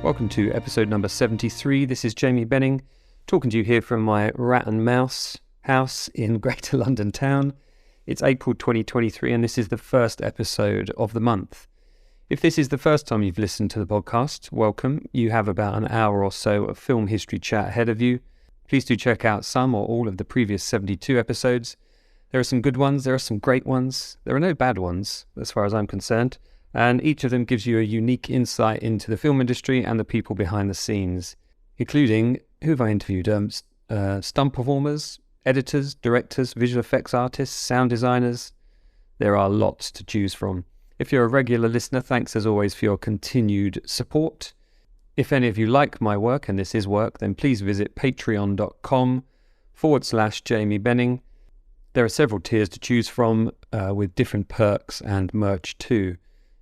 Welcome to episode number 73. This is Jamie Benning, talking to you here from my rat and mouse house in Greater London town. It's April 2023 and this is the first episode of the month. If this is the first time you've listened to the podcast, welcome. You have about an hour or so of film history chat ahead of you. Please do check out some or all of the previous 72 episodes. There are some good ones, there are some great ones, there are no bad ones as far as I'm concerned, and each of them gives you a unique insight into the film industry and the people behind the scenes, including who have I interviewed? Stunt performers, editors, directors, visual effects artists, sound designers. There are lots to choose from. If you're a regular listener, thanks as always for your continued support. If any of you like my work, and this is work, then please visit patreon.com/Jamie Benning. There are several tiers to choose from with different perks and merch too.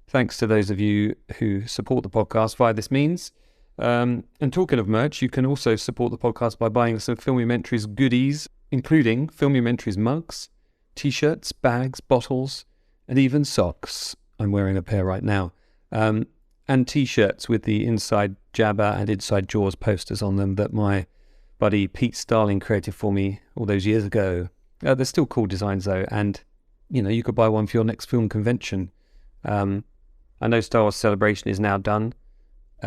Thanks to those of you who support the podcast via this means. And talking of merch, you can also support the podcast by buying some Filmumentaries goodies, including Filmumentaries mugs, t-shirts, bags, bottles, and even socks. I'm wearing a pair right now. And t-shirts with the Inside Jabba and Inside Jaws posters on them that my buddy Pete Starling created for me all those years ago. They're still cool designs though, and you could buy one for your next film convention. I know Star Wars Celebration is now done.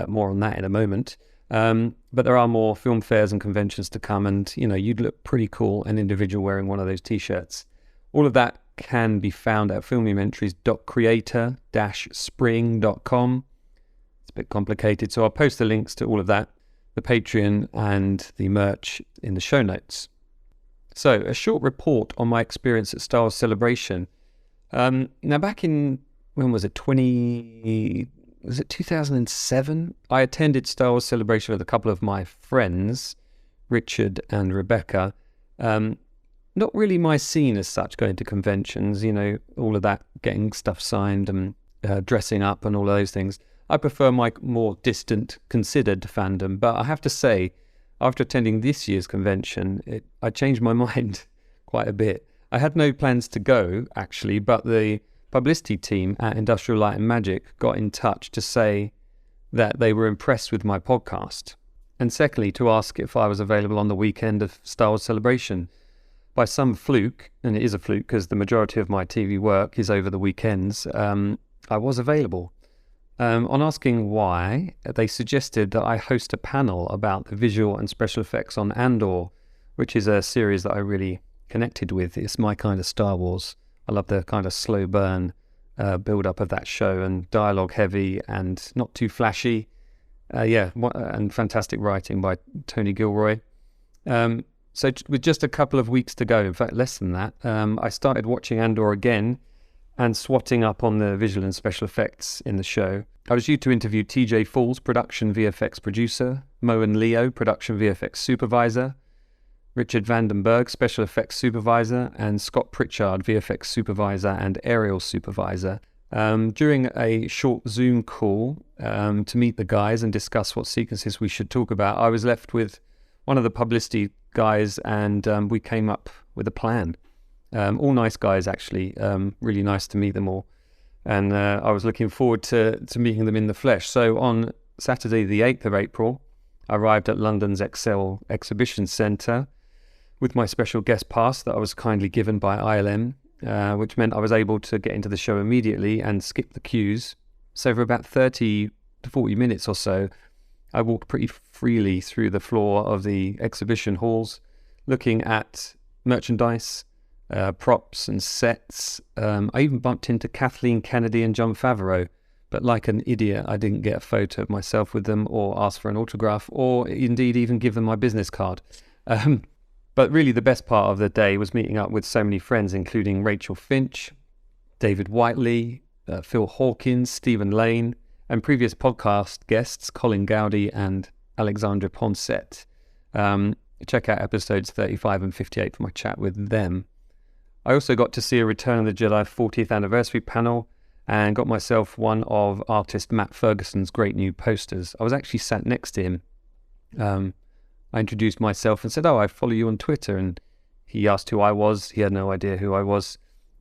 More on that in a moment. But there are more film fairs and conventions to come, and you'd look pretty cool, an individual wearing one of those t-shirts. All of that can be found at filmumentaries.creator-spring.com. It's a bit complicated, so I'll post the links to all of that, the Patreon and the merch in the show notes. So, a short report on my experience at Star Wars Celebration. Now, back in, when was it, 2007? I attended Star Wars Celebration with a couple of my friends, Richard and Rebecca. Not really my scene as such, going to conventions, all of that, getting stuff signed and dressing up and all of those things. I prefer my more distant, considered fandom, but I have to say, after attending this year's convention, I changed my mind quite a bit. I had no plans to go, actually, but the publicity team at Industrial Light and Magic got in touch to say that they were impressed with my podcast. And secondly, to ask if I was available on the weekend of Star Wars Celebration. By some fluke, and it is a fluke because the majority of my TV work is over the weekends, I was available. On asking why, they suggested that I host a panel about the visual and special effects on Andor, which is a series that I really connected with. It's my kind of Star Wars. I love the kind of slow burn build-up of that show, and dialogue heavy and not too flashy. And fantastic writing by Tony Gilroy. So with just a couple of weeks to go, in fact less than that, I started watching Andor again and swatting up on the visual and special effects in the show. I was due to interview TJ Falls, production VFX producer, Moen Leo, production VFX supervisor, Richard Vandenberg, special effects supervisor, and Scott Pritchard, VFX supervisor and aerial supervisor. During a short Zoom call to meet the guys and discuss what sequences we should talk about, I was left with one of the publicity guys, and we came up with a plan. All nice guys, actually. Really nice to meet them all. And I was looking forward to meeting them in the flesh. So on Saturday, the 8th of April, I arrived at London's Excel Exhibition Centre with my special guest pass that I was kindly given by ILM, which meant I was able to get into the show immediately and skip the queues. So for about 30 to 40 minutes or so, I walked pretty freely through the floor of the exhibition halls, looking at merchandise, props and sets. I even bumped into Kathleen Kennedy and John Favreau, but like an idiot, I didn't get a photo of myself with them or ask for an autograph or indeed even give them my business card. But really the best part of the day was meeting up with so many friends, including Rachel Finch, David Whiteley, Phil Hawkins, Stephen Lane, and previous podcast guests Colin Gowdy and Alexandra Ponset. Check out episodes 35 and 58 for my chat with them. I also got to see a Return of the Jedi 40th anniversary panel and got myself one of artist Matt Ferguson's great new posters. I was actually sat next to him. I introduced myself and said, I follow you on Twitter. And he asked who I was. He had no idea who I was.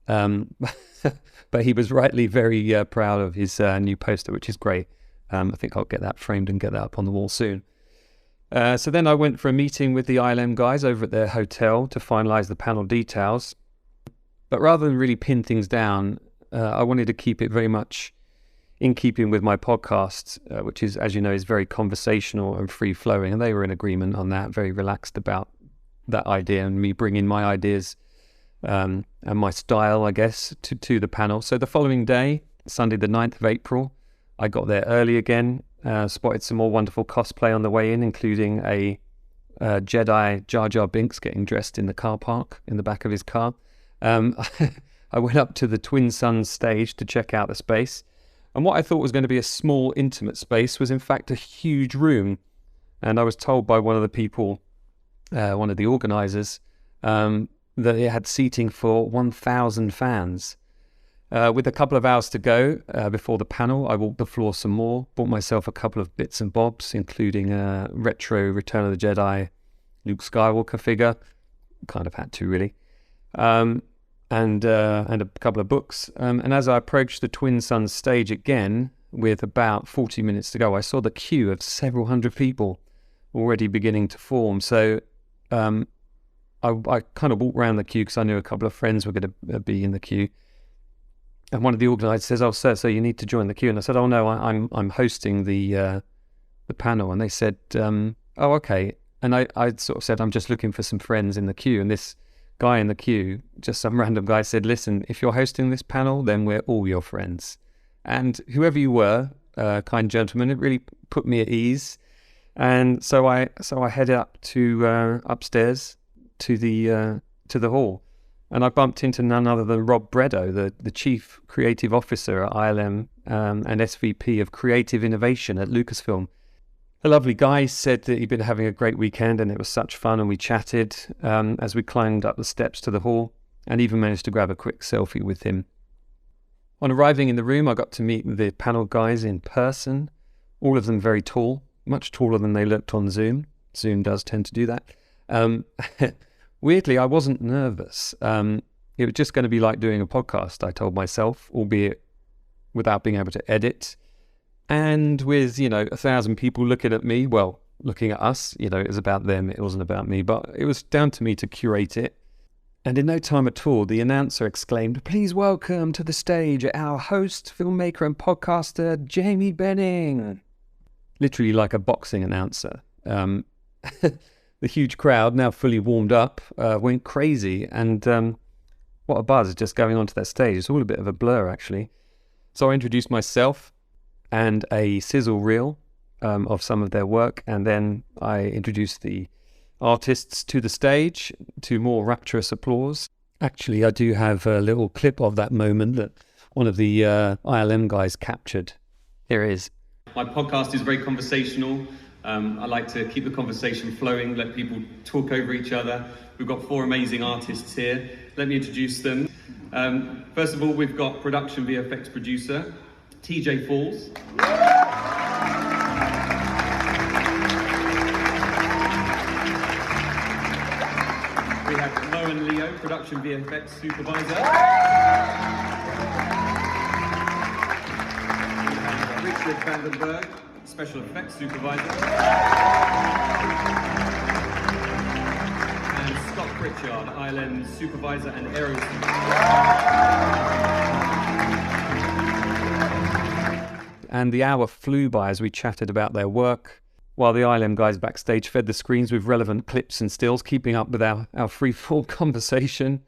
But he was rightly very proud of his new poster, which is great. I think I'll get that framed and get that up on the wall soon. So then I went for a meeting with the ILM guys over at their hotel to finalise the panel details. But rather than really pin things down, I wanted to keep it very much in keeping with my podcast, which is, as you know, is very conversational and free-flowing. And they were in agreement on that, very relaxed about that idea and me bringing my ideas and my style, I guess, to the panel. So the following day, Sunday the 9th of April, I got there early again, spotted some more wonderful cosplay on the way in, including a Jedi Jar Jar Binks getting dressed in the car park in the back of his car. I went up to the Twin Suns stage to check out the space. And what I thought was going to be a small, intimate space was in fact a huge room. And I was told by one of the people, one of the organisers, that it had seating for 1,000 fans. With a couple of hours to go before the panel, I walked the floor some more, bought myself a couple of bits and bobs, including a retro Return of the Jedi Luke Skywalker figure. Kind of had to, really. And a couple of books. And as I approached the Twin Suns stage again, with about 40 minutes to go, I saw the queue of several hundred people already beginning to form. So I kind of walked around the queue because I knew a couple of friends were going to be in the queue. And one of the organisers says, "Oh, sir, so you need to join the queue." And I said, "Oh no, I'm hosting the panel." And they said, "Oh, okay." And I sort of said, "I'm just looking for some friends in the queue." And this guy in the queue, just some random guy, said, "Listen, if you're hosting this panel, then we're all your friends." And whoever you were, kind gentleman, it really put me at ease. And so I headed up to upstairs to the hall. And I bumped into none other than Rob Bredo, the Chief Creative Officer at ILM and SVP of Creative Innovation at Lucasfilm. A lovely guy. Said that he'd been having a great weekend and it was such fun, and we chatted as we climbed up the steps to the hall, and even managed to grab a quick selfie with him. On arriving in the room, I got to meet the panel guys in person, all of them very tall, much taller than they looked on Zoom. Zoom does tend to do that. Weirdly, I wasn't nervous. It was just going to be like doing a podcast, I told myself, albeit without being able to edit. And with, 1,000 people looking at me, well, looking at us, it was about them, it wasn't about me, but it was down to me to curate it. And in no time at all, the announcer exclaimed, "Please welcome to the stage our host, filmmaker and podcaster, Jamie Benning." Literally like a boxing announcer. The huge crowd, now fully warmed up, went crazy. And what a buzz just going onto that stage. It's all a bit of a blur, actually. So I introduced myself and a sizzle reel of some of their work. And then I introduced the artists to the stage to more rapturous applause. Actually, I do have a little clip of that moment that one of the ILM guys captured. Here it is. My podcast is very conversational. I like to keep the conversation flowing, let people talk over each other. We've got 4 amazing artists here. Let me introduce them. First of all, we've got production VFX producer, TJ Falls. We have Lowen Leo, production VFX supervisor. We have Richard Vandenberg, special effects supervisor. And Scott Pritchard, ILM supervisor and aerial supervisor. And the hour flew by as we chatted about their work, while the ILM guys backstage fed the screens with relevant clips and stills, keeping up with our free-form conversation.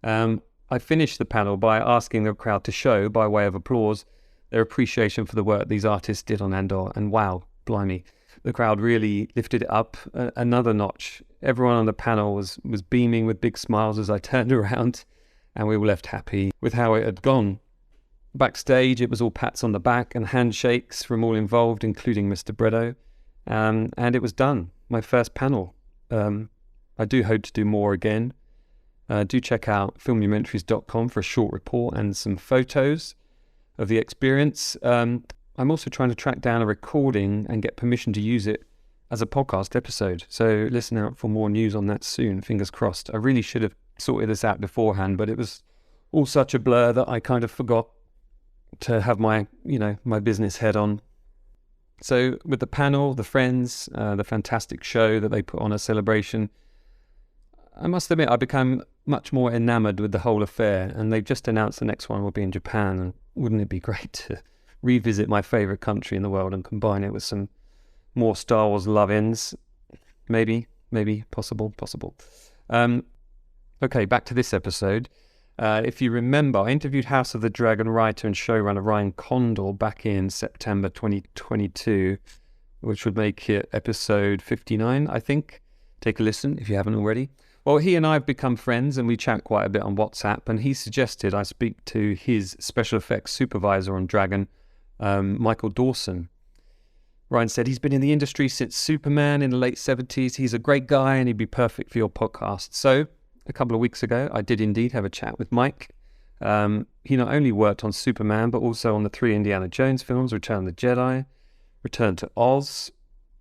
I finished the panel by asking the crowd to show, by way of applause, their appreciation for the work these artists did on Andor. And wow, blimey, the crowd really lifted it up another notch. Everyone on the panel was beaming with big smiles as I turned around, and we were left happy with how it had gone. Backstage, it was all pats on the back and handshakes from all involved, including Mr. Bredo. And it was done, my first panel. I do hope to do more again. Do check out filmumentaries.com for a short report and some photos of the experience. I'm also trying to track down a recording and get permission to use it as a podcast episode. So listen out for more news on that soon, fingers crossed. I really should have sorted this out beforehand, but it was all such a blur that I kind of forgot to have my business head on. So with the panel, the friends, the fantastic show that they put on at Celebration, I must admit I became much more enamored with the whole affair, and they've just announced the next one will be in Japan, and wouldn't it be great to revisit my favorite country in the world and combine it with some more Star Wars love-ins? Maybe, possible. Okay, back to this episode. If you remember, I interviewed House of the Dragon writer and showrunner Ryan Condal back in September 2022, which would make it episode 59, I think. Take a listen if you haven't already. Well, he and I have become friends and we chat quite a bit on WhatsApp, and he suggested I speak to his special effects supervisor on Dragon, Michael Dawson. Ryan said he's been in the industry since Superman in the late 70s. He's a great guy and he'd be perfect for your podcast. So a couple of weeks ago, I did indeed have a chat with Mike. He not only worked on Superman, but also on the 3 Indiana Jones films, Return of the Jedi, Return to Oz,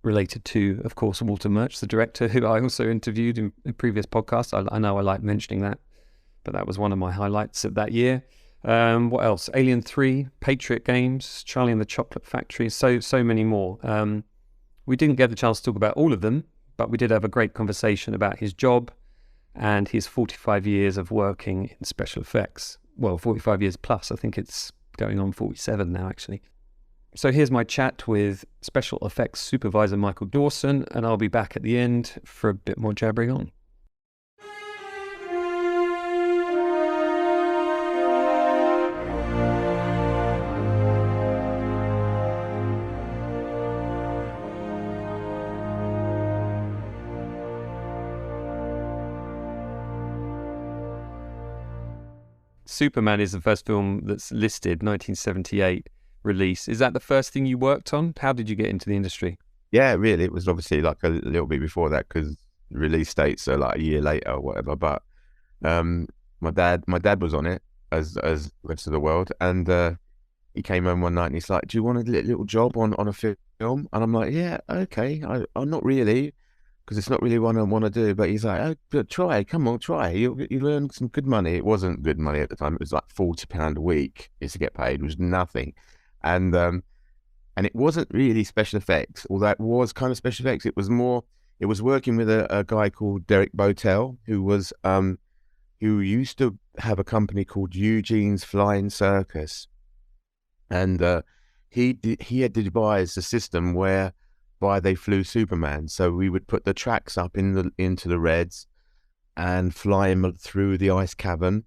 related to, of course, Walter Murch, the director, who I also interviewed in previous podcasts. I know I like mentioning that, but that was one of my highlights of that year. What else? Alien 3, Patriot Games, Charlie and the Chocolate Factory, so many more. We didn't get the chance to talk about all of them, but we did have a great conversation about his job and his 45 years of working in special effects. Well, 45 years plus. I think it's going on 47 now, actually. So here's my chat with special effects supervisor Michael Dawson, and I'll be back at the end for a bit more jabbering on. Superman is the first film that's listed, 1978 release. Is that the first thing you worked on? How did you get into the industry? Yeah, really. It was obviously like a little bit before that because release dates are like a year later or whatever. But my dad was on it as the rest of the world, and he came home one night and he's like, "Do you want a little job on a film?" And I'm like, "Yeah, okay. I'm not really, because it's not really what I want to do." But he's like, "Oh, but try. Come on, try. You learn some good money." It wasn't good money at the time. It was like £40 a week is to get paid. It was nothing, and it wasn't really special effects, although it was kind of special effects. It was working with a guy called Derek Botel, who used to have a company called Eugene's Flying Circus. And he had devised a system whereby they flew Superman. So we would put the tracks up into the Reds and fly him through the ice cavern,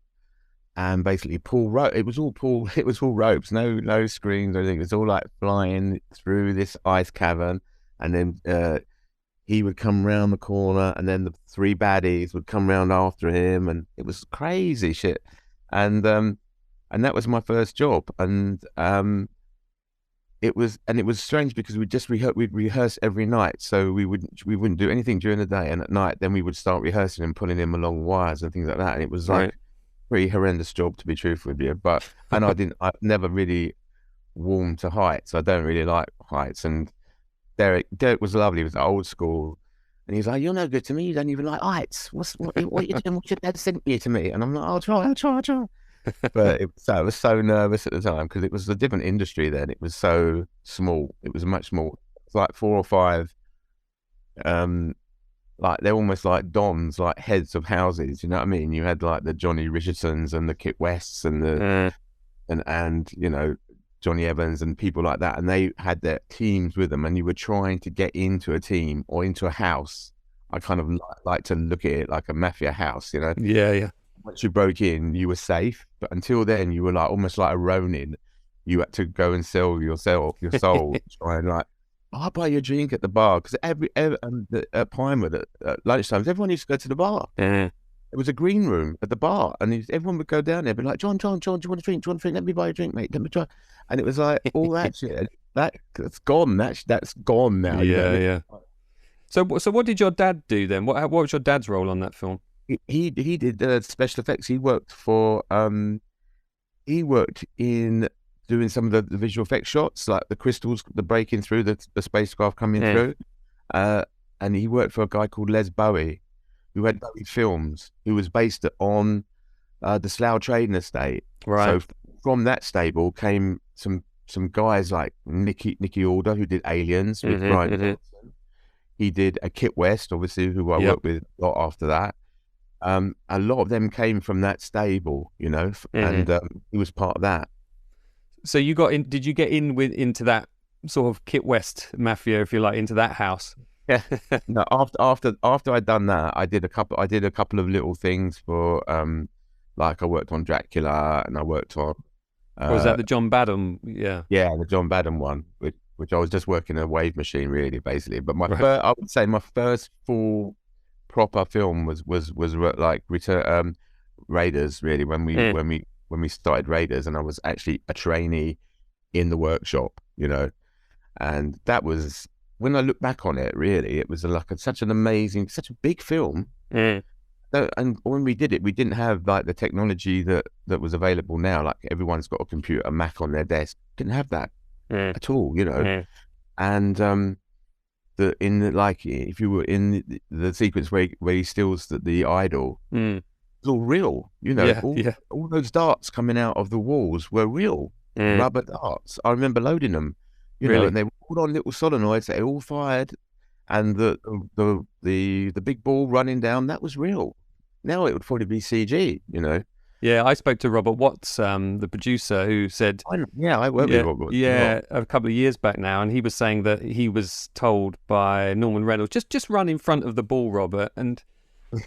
and basically pull rope. It was all ropes, no screens or anything. It was all like flying through this ice cavern, and then he would come round the corner, and then the 3 baddies would come round after him, and it was crazy shit. And that was my first job, and it was strange because we'd rehearse every night, so we wouldn't do anything during the day, and at night then we would start rehearsing and pulling him along wires and things like that, and it was like. Right. Pretty horrendous job, to be truthful with you, I've never really warmed to heights. I don't really like heights, and Derek was lovely. He was old school, and he's like, "You're no good to me. You don't even like heights. What are you doing? What your dad sent you to me?" And I'm like, "I'll try." But I was so nervous at the time because it was a different industry then. It was so small. It was much more. It's like 4 or 5. Like they're almost like dons, like heads of houses. You know what I mean? You had like the Johnny Richardsons and the Kit Wests and the and you know, Johnny Evans and people like that, and they had their teams with them, and you were trying to get into a team or into a house. I kind of like to look at it like a mafia house, you know? Yeah. Once you broke in, you were safe, but until then, you were like almost like a Ronin. You had to go and sell your soul, try and like. I'll buy you a drink at the bar, because at Pinewood at lunchtimes, everyone used to go to the bar. Yeah. It was a green room at the bar, and everyone would go down there, be like, John, do you want a drink? Do you want a drink? Let me buy you a drink, mate. Let me try. And it was like all that shit. That's gone. That's gone now. Yeah. So what did your dad do then? What was your dad's role on that film? He did special effects. He worked in doing some of the visual effects shots, like the crystals, the breaking through, the spacecraft coming through. And he worked for a guy called Les Bowie, who had Bowie Films, who was based on the Slough Trading Estate. Right. So from that stable came some some guys like Nicky Alder, who did Aliens with Hmm. Brian Hmm. Johnson. He did a Kit West, obviously, who I Yep. worked with a lot after that. A lot of them came from that stable, Hmm. and he was part of that. So you got in? Did you get in with into that sort of Kit West mafia, if you like, into that house? Yeah. No, after I'd done that, I did a couple of little things for like I worked on Dracula and I worked on Or was that uh the John Badham? Yeah. yeah, the John Badham one, which I was just working a wave machine really basically. But Right. I would say my first full proper film was like Return Raiders really Mm. when we started Raiders, and I was actually a trainee in the workshop, and that was, when I look back on it, really, it was like such an amazing, such a big film. Mm. And when we did it, we didn't have like the technology that was available now. Like everyone's got a computer, a Mac on their desk. Didn't have that Mm. at all, Mm. And like if you were in the sequence where he steals the idol, Mm. it's all real. Yeah. All Yeah. all those darts coming out of the walls were real Mm. rubber darts. I remember loading them, Really? and they were all on little solenoids. They all fired, and the big ball running down, that was real. Now it would probably be CG. Yeah. I spoke to Robert Watts, the producer, who said, Yeah, I worked with yeah, Robert as well. yeah, a couple of years back now, and he was saying that he was told by Norman Reynolds, just run in front of the ball, Robert, and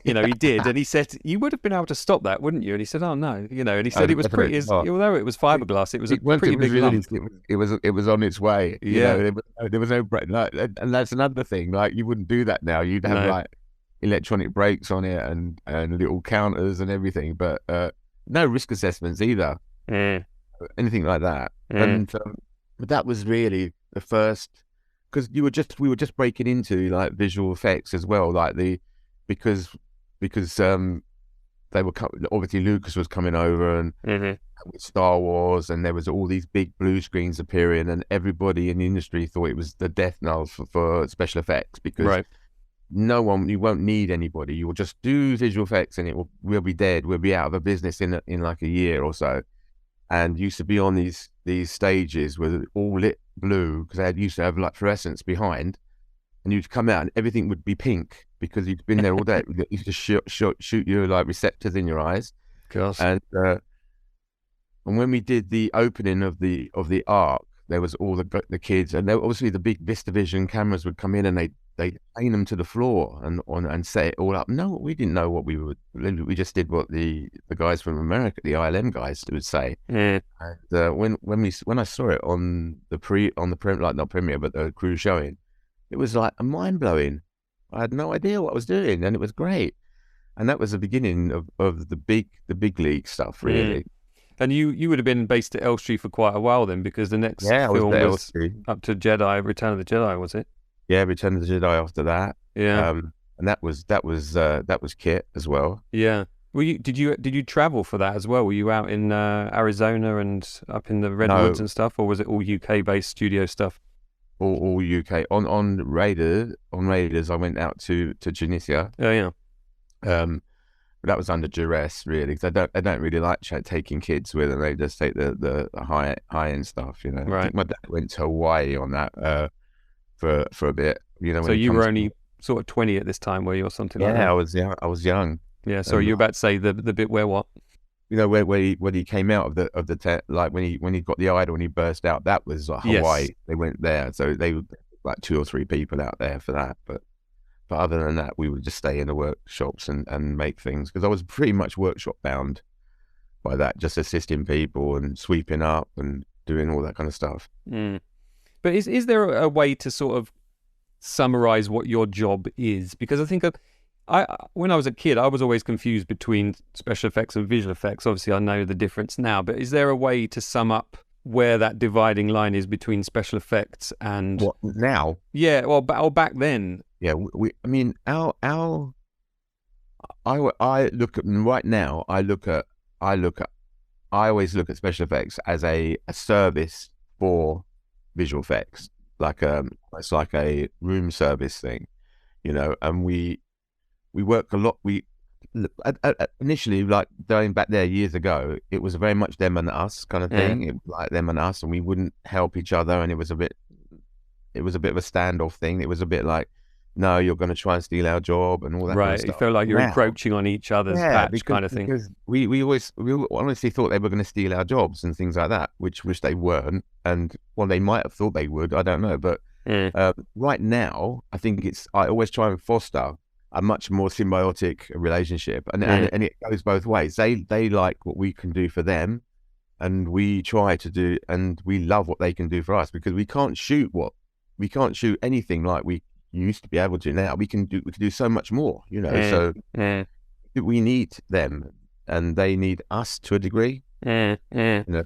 he did, and he said you would have been able to stop that, wouldn't you? And he said, oh no, and he said it was pretty, Definitely not. although it was fiberglass, it was a Once pretty it was big released, lump. it was on its way. Yeah. There was no break, like, and that's another thing. Like you wouldn't do that now. You'd have No. like electronic brakes on it and little counters and everything, but no risk assessments either, Mm. anything like that. Mm. And but that was really the first, because we were just breaking into like visual effects as well, like because because they were obviously Lucas was coming over and Hmm. with Star Wars, and there was all these big blue screens appearing, and everybody in the industry thought it was the death knell for special effects, because Right. you won't need anybody. You will just do visual effects, and we'll be dead. We'll be out of a business in like a year or so. And used to be on these stages with all lit blue, because they used to have like fluorescence behind, and you'd come out and everything would be pink because you'd been there all day. They used to shoot your like receptors in your eyes, Gosh. and when we did the opening of the arc, there was all the kids, and there, obviously the big VistaVision cameras would come in, and they aim them to the floor and set it all up. No, we didn't know what we would. We just did what the guys from America, the ILM guys, would say. Mm. And when I saw it on the like not premiere, but the crew showing, it was like a mind blowing. I had no idea what I was doing, and it was great. And that was the beginning of the big league stuff, Mm. really. And you would have been based at Elstree for quite a while then, because the next Yeah, I was film there. was up to Jedi, Return of the Jedi, was it? Yeah, Return of the Jedi after that. Yeah. And that was Kit as well. Yeah. Did you travel for that as well? Were you out in Arizona and up in the redwoods No, and stuff, or was it all UK based studio stuff? all UK. On Raiders, I went out to Tunisia. Oh yeah. Um, but that was under duress, really, because I don't really like taking kids with them. They just take the high end stuff. I Right. think my dad went to Hawaii on that for a bit. So When it you were comes only to, sort of 20 at this time, were you, or something like yeah, that? I was young. Yeah. Sorry, And you were about to say the bit where what? when he came out of the like when he got the idol and he burst out, that was like Yes. Hawaii. They went there, so they were like 2 or 3 people out there for that. But other than that, we would just stay in the workshops and make things, because I was pretty much workshop bound by that, just assisting people and sweeping up and doing all that kind of stuff. Mm. But is there a way to sort of summarize what your job is? Because I think when I was a kid, I was always confused between special effects and visual effects. Obviously, I know the difference now, but is there a way to sum up where that dividing line is between special effects and What now? yeah, or back then? Yeah, I mean, I look at right now. I look at I always look at special effects as a service for visual effects, like it's like a room service thing, and we work a lot. initially, like going back there years ago, it was very much them and us kind of thing. It was like them and us, and we wouldn't help each other, and it was a bit of a standoff thing. It was a bit like, no, you're going to try and steal our job and all that kind of Right. It stuff. felt like you're Now, encroaching on each other's yeah, patch kind of thing. because we honestly thought they were going to steal our jobs and things like that, which they weren't. And well, they might have thought they would. I don't know, but right now, I think I always try and foster a much more symbiotic relationship, and it goes both ways. They like what we can do for them, and we try to do, and we love what they can do for us, because we can't shoot anything like we used to be able to. Now we can do so much more, you know. So we need them, and they need us to a degree. You know?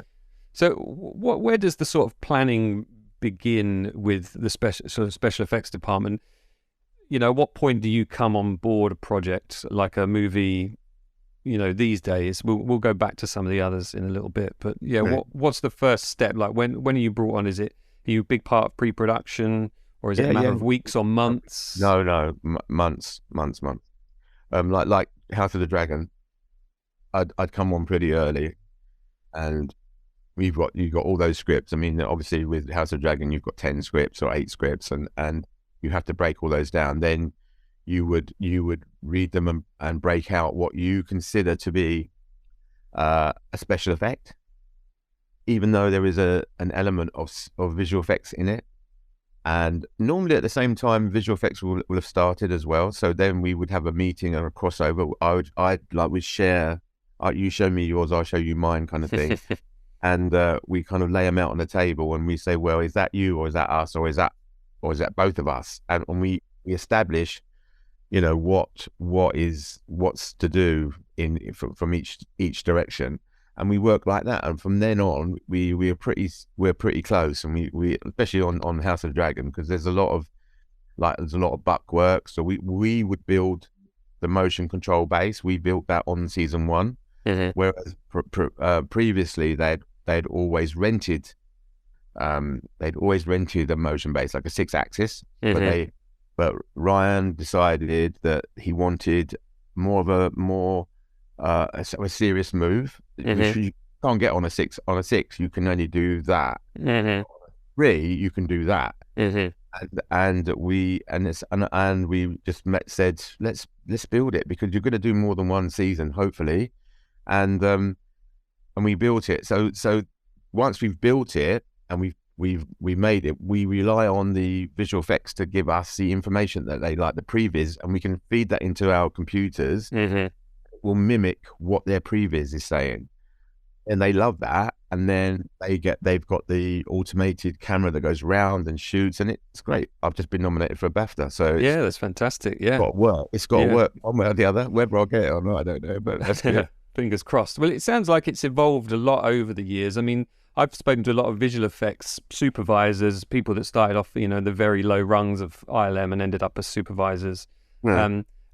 So where does the sort of planning begin with the special effects department? You know, at what point do you come on board a project like a movie? You know, these days we'll go back to some of the others in a little bit, but what's the first step? Like when are you brought on? Are you a big part of pre-production, or is it a matter of weeks or months? No, months. Like House of the Dragon, I'd come on pretty early, and you've got all those scripts. I mean, obviously with House of Dragon, you've got 10 scripts or 8 scripts, and you have to break all those down. Then you would read them and break out what you consider to be a special effect, even though there is an element of visual effects in it. And normally at the same time, visual effects will have started as well. So then we would have a meeting and a crossover. We'd share, you show me yours, I'll show you mine, kind of thing. And we kind of lay them out on the table, and we say, well, is that you, or is that us, or is that both of us? And we establish, you know, what's to do from each direction, and we work like that. And from then on, we're pretty close, and we especially on House of Dragon, because there's a lot of buck work. So we would build the motion control base. We built that on season 1, whereas previously they'd always rented a motion base, like a 6-axis, but Ryan decided that he wanted a serious move. You can't get on a 6. On a 6, you can only do that. 3, you can do that. And we just said, let's build it, because you're going to do more than one season, hopefully. And we built it. So once we've built it and we've made it, we rely on the visual effects to give us the information that they like, the previs, and we can feed that into our computers. Will mimic what their previs is saying, and they love that. And then they've got the automated camera that goes round and shoots, and it's great. I've just been nominated for a BAFTA, so that's fantastic. It's got to work one way or the other. Whether I'll get it or not, I don't know, but that's good. Fingers crossed. Well, it sounds like it's evolved a lot over the years. I mean, I've spoken to a lot of visual effects supervisors, people that started off, you know, the very low rungs of ILM and ended up as supervisors.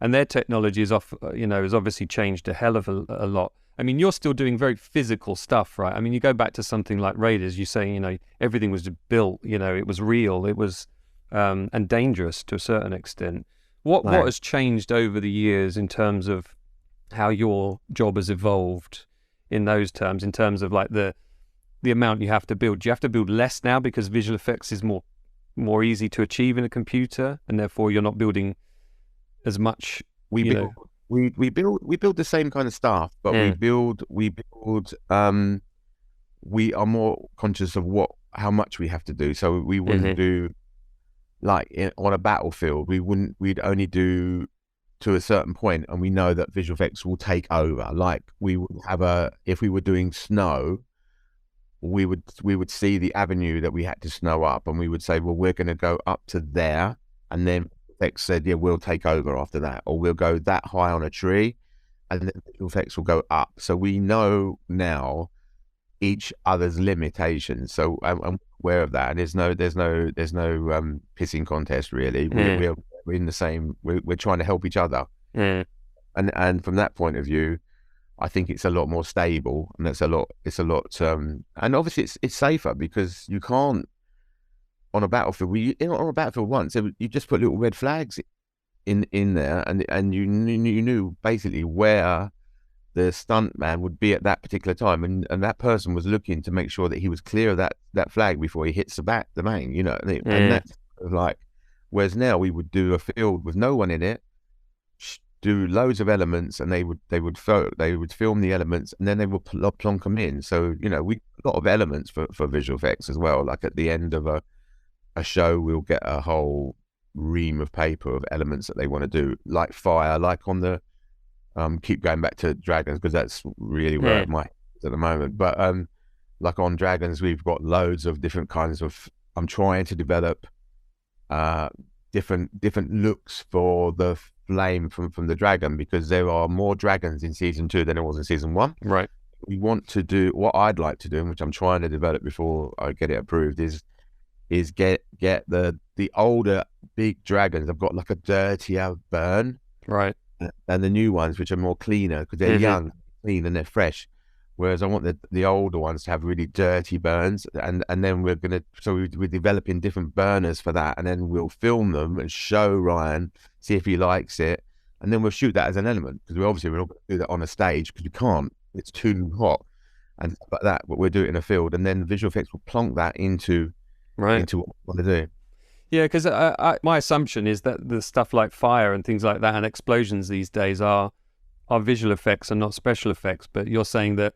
And their technology has obviously changed a hell of a lot. I mean, you're still doing very physical stuff, right? I mean, you go back to something like Raiders, you say, you know, everything was built, you know, it was real, it was and dangerous to a certain extent. What has changed over the years in terms of how your job has evolved in those terms, in terms of like the amount you have to build? Do you have to build less now because visual effects is more easy to achieve in a computer, and therefore you're not building as much? We build the same kind of stuff, but we are more conscious of how much we have to do. So we wouldn't do like on a battlefield. We'd only do to a certain point, and we know that visual effects will take over. Like we would have if we were doing snow, we would see the avenue that we had to snow up, and we would say, well, we're going to go up to there, and then effects said, yeah, we'll take over after that, or we'll go that high on a tree, and then visual effects will go up. So we know now each other's limitations. So I'm aware of that, and there's no pissing contest really. We're in the same. We're trying to help each other, and from that point of view, I think it's a lot more stable, and it's a lot, and obviously it's safer, because you can't on a battlefield. On a battlefield once, you just put little red flags in there, and you knew basically where the stunt man would be at that particular time, and that person was looking to make sure that he was clear of that flag before he hits the main, you know, and that's like, whereas now we would do a field with no one in it, do loads of elements, and they would film the elements, and then they would plonk them in. So, you know, we a lot of elements for visual effects as well. Like at the end of a show, we'll get a whole ream of paper of elements that they want to do, like fire, like on the keep going back to dragons because that's really where my head is at the moment. But like on dragons, we've got loads of different kinds of. I'm trying to develop different looks for the flame from the dragon, because there are more dragons in season 2 than there was in season 1. Right. We want to do what I'd like to do, and which I'm trying to develop before I get it approved, is get the older big dragons. I've got like a dirtier burn, right, and the new ones which are more cleaner because they're young, clean, and they're fresh. Whereas I want the older ones to have really dirty burns, and then we're developing different burners for that, and then we'll film them and show Ryan, see if he likes it, and then we'll shoot that as an element, because we're not going to do that on a stage because we can't, it's too hot and stuff like that. But we'll do it in a field, and then visual effects will plonk that into what we want to do. Yeah, because my assumption is that the stuff like fire and things like that and explosions these days are visual effects and not special effects. But you're saying that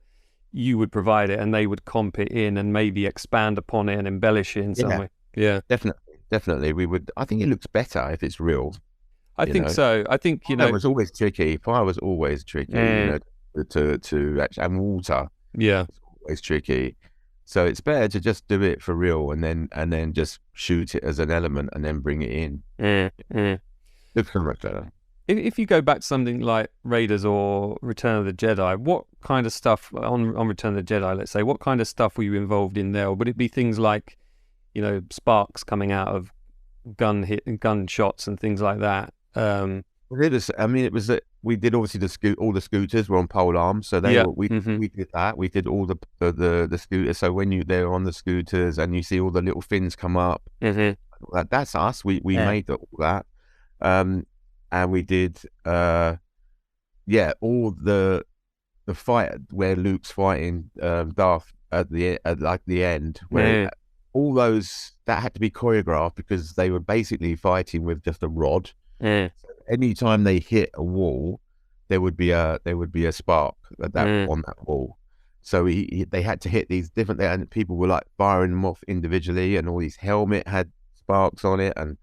you would provide it and they would comp it in and maybe expand upon it and embellish it in some way. Yeah, definitely. We would. I think it looks better if it's real. I think so. I think, you know, it was always tricky. Fire was always tricky. You know, to actually, and water. Yeah, it's always tricky. So it's better to just do it for real, and then just shoot it as an element, and then bring it in. Looks much better. If you go back to something like Raiders or Return of the Jedi, what kind of stuff on Return of the Jedi, let's say, what kind of stuff were you involved in there? Or would it be things like, you know, sparks coming out of gun shots and things like that? It was that we did obviously all the scooters were on pole arms, so we did that. We did all the scooters. So when they're on the scooters and you see all the little fins come up, that's us. We made all that. And we did, all the fight where Luke's fighting Darth at the end, where all those that had to be choreographed because they were basically fighting with just a rod. So anytime they hit a wall, there would be a spark on that wall. So they had to hit these different, and people were like firing them off individually, and all these helmet had sparks on it, and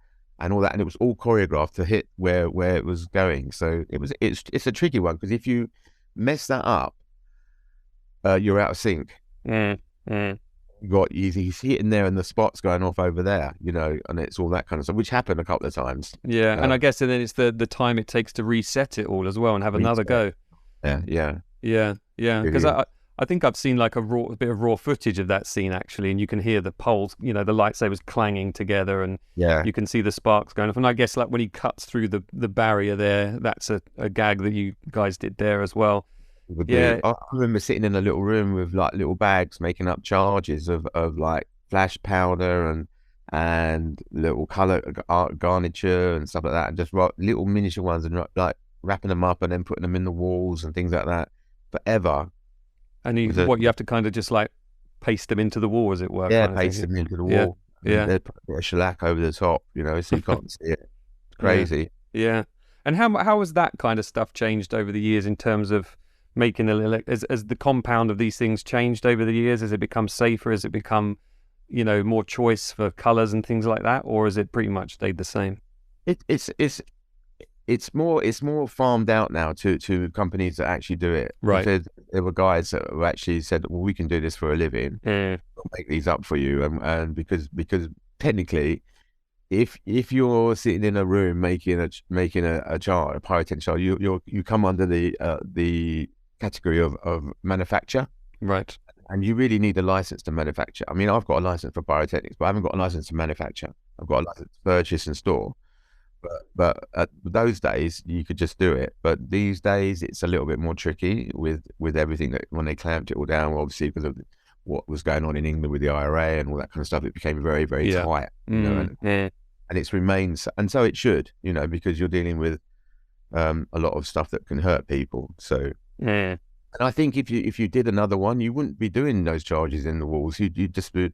all that, and it was all choreographed to hit where it was going. So it's a tricky one, because if you mess that up, you're out of sync. He's hitting there and the spot's going off over there, you know, and it's all that kind of stuff, which happened a couple of times. Yeah, and I guess then it's the time it takes to reset it all as well and have another go. Yeah. Because I think I've seen like a bit of raw footage of that scene actually, and you can hear the poles, you know, the lightsabers clanging together, and you can see the sparks going off. And I guess like when he cuts through the barrier there, that's a gag that you guys did there as well. I remember sitting in a little room with like little bags making up charges of like flash powder and little color garniture and stuff like that, and just little miniature ones, and like wrapping them up and then putting them in the walls and things like that forever. And you have to kind of just like paste them into the wall, as it were. Yeah, paste them into the wall. Yeah. They put a shellac over the top, you know, so you can't see it. It's crazy. Yeah. And how has that kind of stuff changed over the years in terms of making as the compound of these things changed over the years? Has it become safer? Has it become, you know, more choice for colors and things like that? Or has it pretty much stayed the same? It's more farmed out now to companies that actually do it. Right. There were guys that actually said, well, we can do this for a living. We'll make these up for you. And because technically, if you're sitting in a room making a jar, a pyrotechnic jar, you come under the category of manufacture. Right. And you really need a license to manufacture. I mean, I've got a license for pyrotechnics, but I haven't got a license to manufacture. I've got a license to purchase and store. But at those days you could just do it. But these days it's a little bit more tricky with everything that when they clamped it all down, obviously because of what was going on in England with the IRA and all that kind of stuff, it became very, very tight. You know? and it's remained, and so it should, you know, because you're dealing with a lot of stuff that can hurt people. So, Mm. and I think if you did another one, you wouldn't be doing those charges in the walls. You'd just be,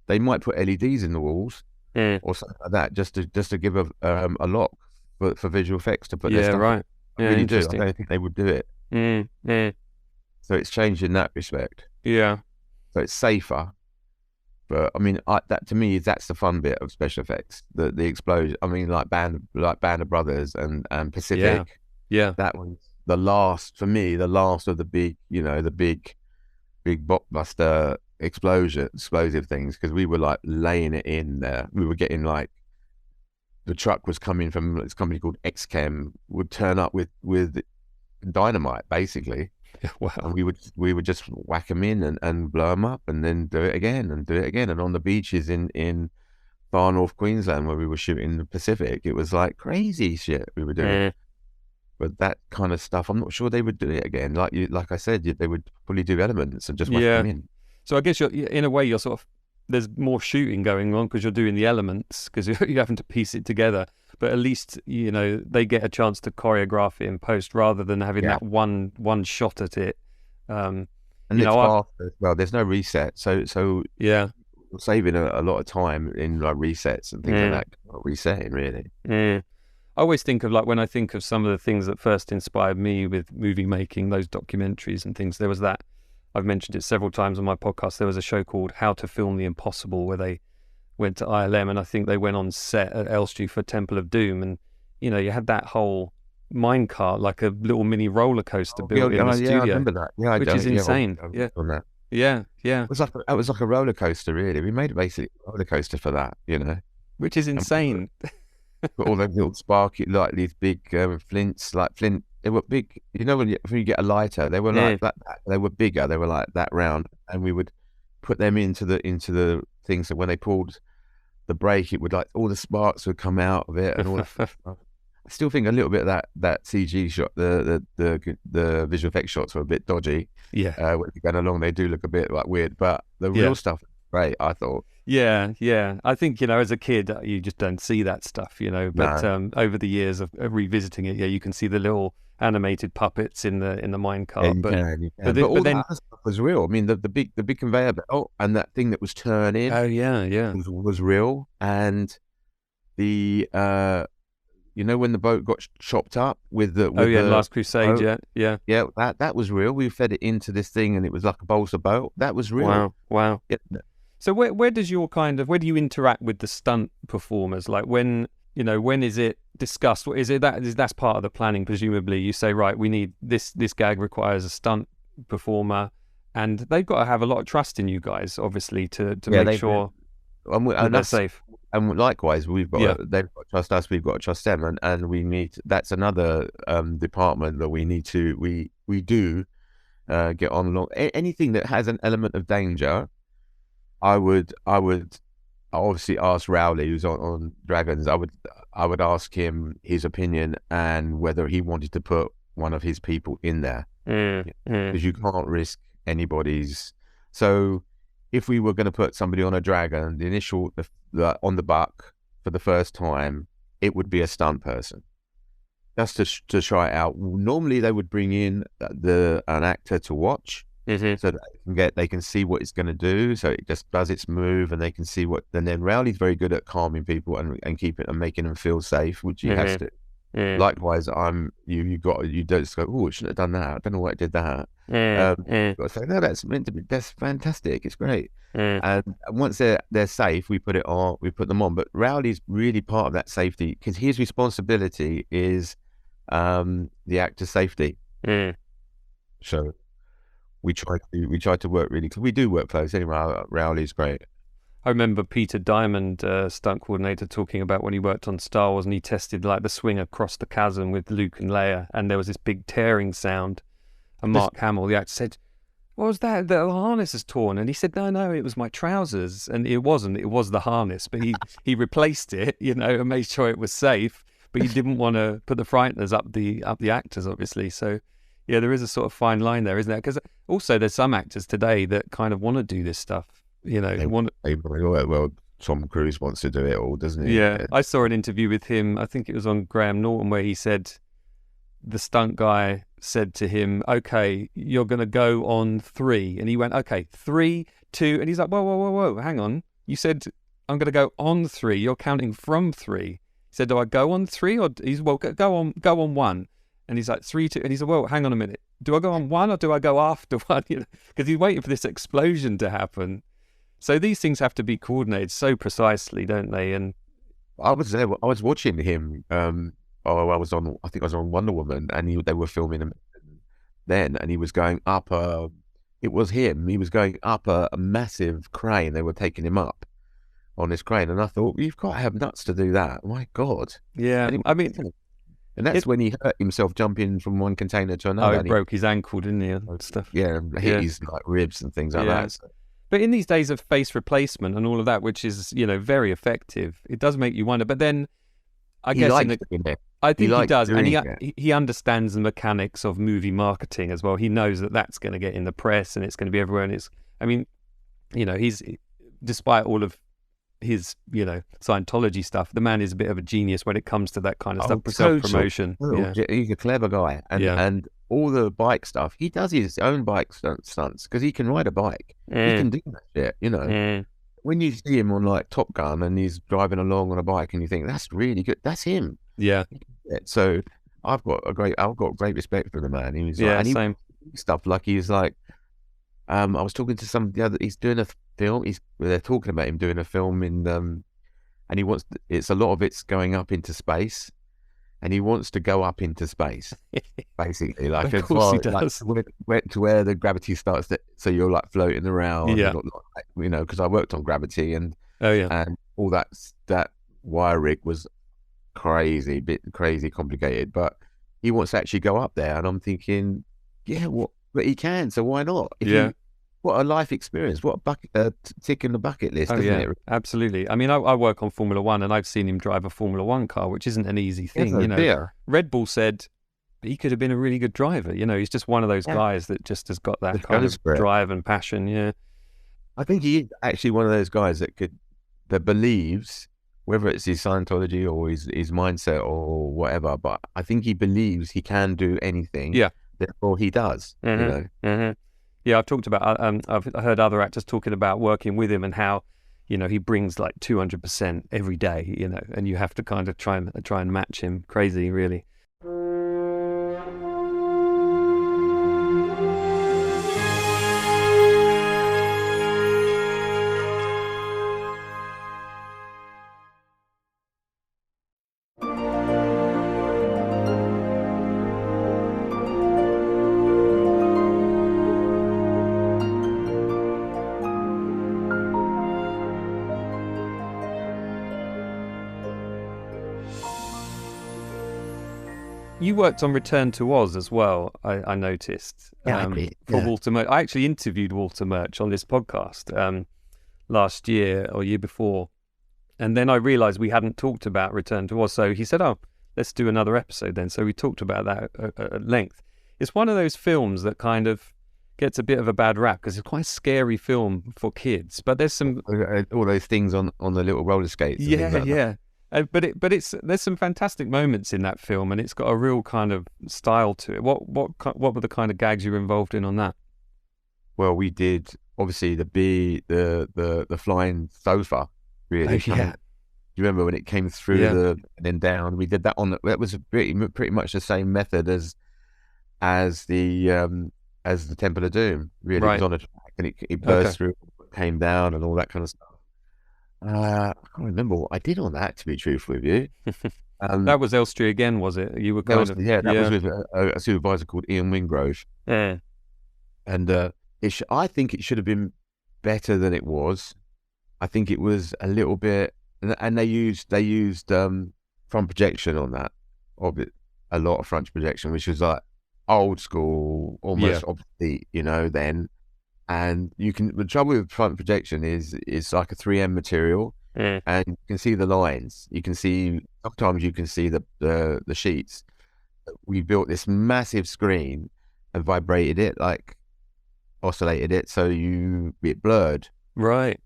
they might put LEDs in the walls Mm. or something like that, just to give a lock for visual effects to put their Yeah, stuff right. in. I Yeah, really do. I interesting. don't think they would do it. Mm. Mm. So it's changed in that respect. Yeah. So it's safer. But I mean, that to me, that's the fun bit of special effects. The explosion. I mean, like Band of Brothers and Pacific. Yeah. Yeah. That was the last for me. The last of the big, you know, the big blockbuster explosive things, because we were like laying it in there. We were getting like, the truck was coming from this company called XChem, would turn up with dynamite basically. Wow. And we would just whack them in and blow them up, and then do it again and do it again. And on the beaches in far north Queensland where we were shooting the Pacific, it was like crazy shit we were doing. Mm. But that kind of stuff, I'm not sure they would do it again. Like I said, they would probably do elements and just whack them in. So I guess in a way you're sort of, there's more shooting going on because you're doing the elements, because you're having to piece it together. But at least, you know, they get a chance to choreograph it in post rather than having that one shot at it. And it's faster as well. There's no reset, so yeah, we're saving a lot of time in like resets and things like that. Not resetting really. I always think of, like, when I think of some of the things that first inspired me with movie making, those documentaries and things, there was that, I've mentioned it several times on my podcast, there was a show called How to Film the Impossible, where they went to ILM, and I think they went on set at Elstree for Temple of Doom, and, you know, you had that whole minecart, like a little mini roller coaster built in the studio. I remember that. Yeah, which is insane. Yeah. It was like a roller coaster, really. We made it basically a roller coaster for that, you know. Which is insane. But all those little sparky, like these big flints, like flint. They were big. You know, when you get a lighter, they were like that. They were bigger. They were like that round, and we would put them into the things. So when they pulled the brake, it would, like, all the sparks would come out of it, and all that stuff. I still think a little bit of that CG shot, the visual effects shots were a bit dodgy. Yeah. When you're going along, they do look a bit like weird, but the real stuff, great, I thought. Yeah. I think, you know, as a kid, you just don't see that stuff, you know. But over the years of revisiting it, you can see the little animated puppets in the minecart. But all that stuff was real. I mean, the big conveyor belt and that thing that was turning. Oh yeah. Was real. And the you know, when the boat got chopped up with the Last Crusade, boat? yeah, that was real. We fed it into this thing, and it was like a balsa boat. That was real. Wow. Yeah. So where do you interact with the stunt performers? Like, when is it discussed? What is it that's part of the planning? Presumably, you say, right, we need this gag requires a stunt performer, and they've got to have a lot of trust in you guys, obviously, to make sure that they're safe. And likewise, they've got to trust us. We've got to trust them, and we need. That's another department that we need to we do get on along. Anything that has an element of danger, I would obviously ask Rowley, who's on Dragons. I would ask him his opinion and whether he wanted to put one of his people in there, because you can't risk anybody's. So if we were going to put somebody on a dragon, the initial on the buck for the first time, it would be a stunt person, just to try it out. Normally they would bring in an actor to watch. So that they can see what it's going to do, so it just does its move, and they can see what. And then Rowley's very good at calming people and keeping and making them feel safe, which he has to. Likewise, you don't just go, oh, I shouldn't have done that. I don't know why I did that. You've got to say, no, that's meant to be. That's fantastic. It's great. And once they're safe, we put them on. But Rowley's really part of that safety, because his responsibility is the actor's safety. So we try to work really. We do work close anyway. Rowley's great. I remember Peter Diamond, stunt coordinator, talking about when he worked on Star Wars, and he tested, like, the swing across the chasm with Luke and Leia, and there was this big tearing sound. And Mark Hamill, the actor, said, "What was that? The harness is torn." And he said, "No, it was my trousers." And it wasn't. It was the harness. But he replaced it, you know, and made sure it was safe. But he didn't want to put the frighteners up the actors, obviously. So yeah, there is a sort of fine line there, isn't there? Because also there's some actors today that kind of want to do this stuff. You know, well, Tom Cruise wants to do it all, doesn't he? Yeah, I saw an interview with him. I think it was on Graham Norton, where he said the stunt guy said to him, "Okay, you're going to go on 3," and he went, "Okay, 3, 2," and he's like, "Whoa, whoa, whoa, whoa, hang on! You said I'm going to go on 3. You're counting from 3." He said, "Do I go on 3 or?" He's, "Well, go on 1," and he's like 3, 2, and he's like, "Well, hang on a minute. Do I go on 1 or do I go after 1?" You know, because he's waiting for this explosion to happen. So these things have to be coordinated so precisely, don't they? And I was there. I was watching him. I think I was on Wonder Woman, and they were filming him then, and he was going up a. It was him. He was going up a massive crane. They were taking him up on this crane, and I thought, you've got to have nuts to do that. My God. yeah, I mean, And that's when he hurt himself jumping from one container to another. he broke his ankle, didn't he, and stuff. Yeah, and hit his like ribs and things like that. So. But in these days of face replacement and all of that, which is, you know, very effective, it does make you wonder. But then, I guess I think he does, and he understands the mechanics of movie marketing as well. He knows that that's going to get in the press and it's going to be everywhere. And I mean, you know, despite all of his, you know, Scientology stuff, the man is a bit of a genius when it comes to that kind of stuff, self-promotion. He's a clever guy, and all the bike stuff, he does his own bike stunts because he can ride a bike. He can do that shit, you know. When you see him on like Top Gun and he's driving along on a bike, and you think that's really good, that's him. Yeah. So I've got great respect for the man. He was same stuff like he's like. I was talking to somebody the other. He's doing a film. They're talking about him doing a film and he wants. It's a lot of it's going up into space, and he wants to go up into space, basically. Like of course he does. Like, to where the gravity starts. So you're like floating around. Yeah. You know, because I worked on gravity and and all that wire rig was crazy complicated. But he wants to actually go up there, and I'm thinking, but he can. So why not? What a life experience! What a tick in the bucket list, isn't it? Absolutely. I mean, I work on Formula One, and I've seen him drive a Formula One car, which isn't an easy thing. You know, Red Bull said he could have been a really good driver. You know, he's just one of those guys that just has got that kind of drive and passion. Yeah, I think he is actually one of those guys that believes, whether it's his Scientology or his mindset or whatever, but I think he believes he can do anything. Yeah, therefore he does. You know. Yeah, I've talked about. I've heard other actors talking about working with him and how, you know, he brings like 200% every day. You know, and you have to kind of try and match him. Crazy, really. You worked on Return to Oz as well, I noticed. For Walter Murch. I actually interviewed Walter Murch on this podcast last year or year before. And then I realised we hadn't talked about Return to Oz. So he said, let's do another episode then. So we talked about that at length. It's one of those films that kind of gets a bit of a bad rap because it's quite a scary film for kids. But there's some... all those things on the little roller skates. Yeah. But there's some fantastic moments in that film, and it's got a real kind of style to it. What were the kind of gags you were involved in on that? Well, we did obviously the flying sofa. Really, do you remember when it came through and then down? We did that that was pretty much the same method as the Temple of Doom. Really, it was on a track and it burst through, came down, and all that kind of stuff. I can't remember what I did on that, to be truthful with you. That was Elstree again, was it? You were that was with a supervisor called Ian Wingrove. Yeah. And I think it should have been better than it was. I think it was a little bit, and they used front projection on that, a lot of front projection, which was like old school, almost obsolete, you know, then. And the trouble with front projection is it's like a 3M material, and you can see the lines. Sometimes you can see the sheets. We built this massive screen and vibrated it, like oscillated it, so it blurred. Right.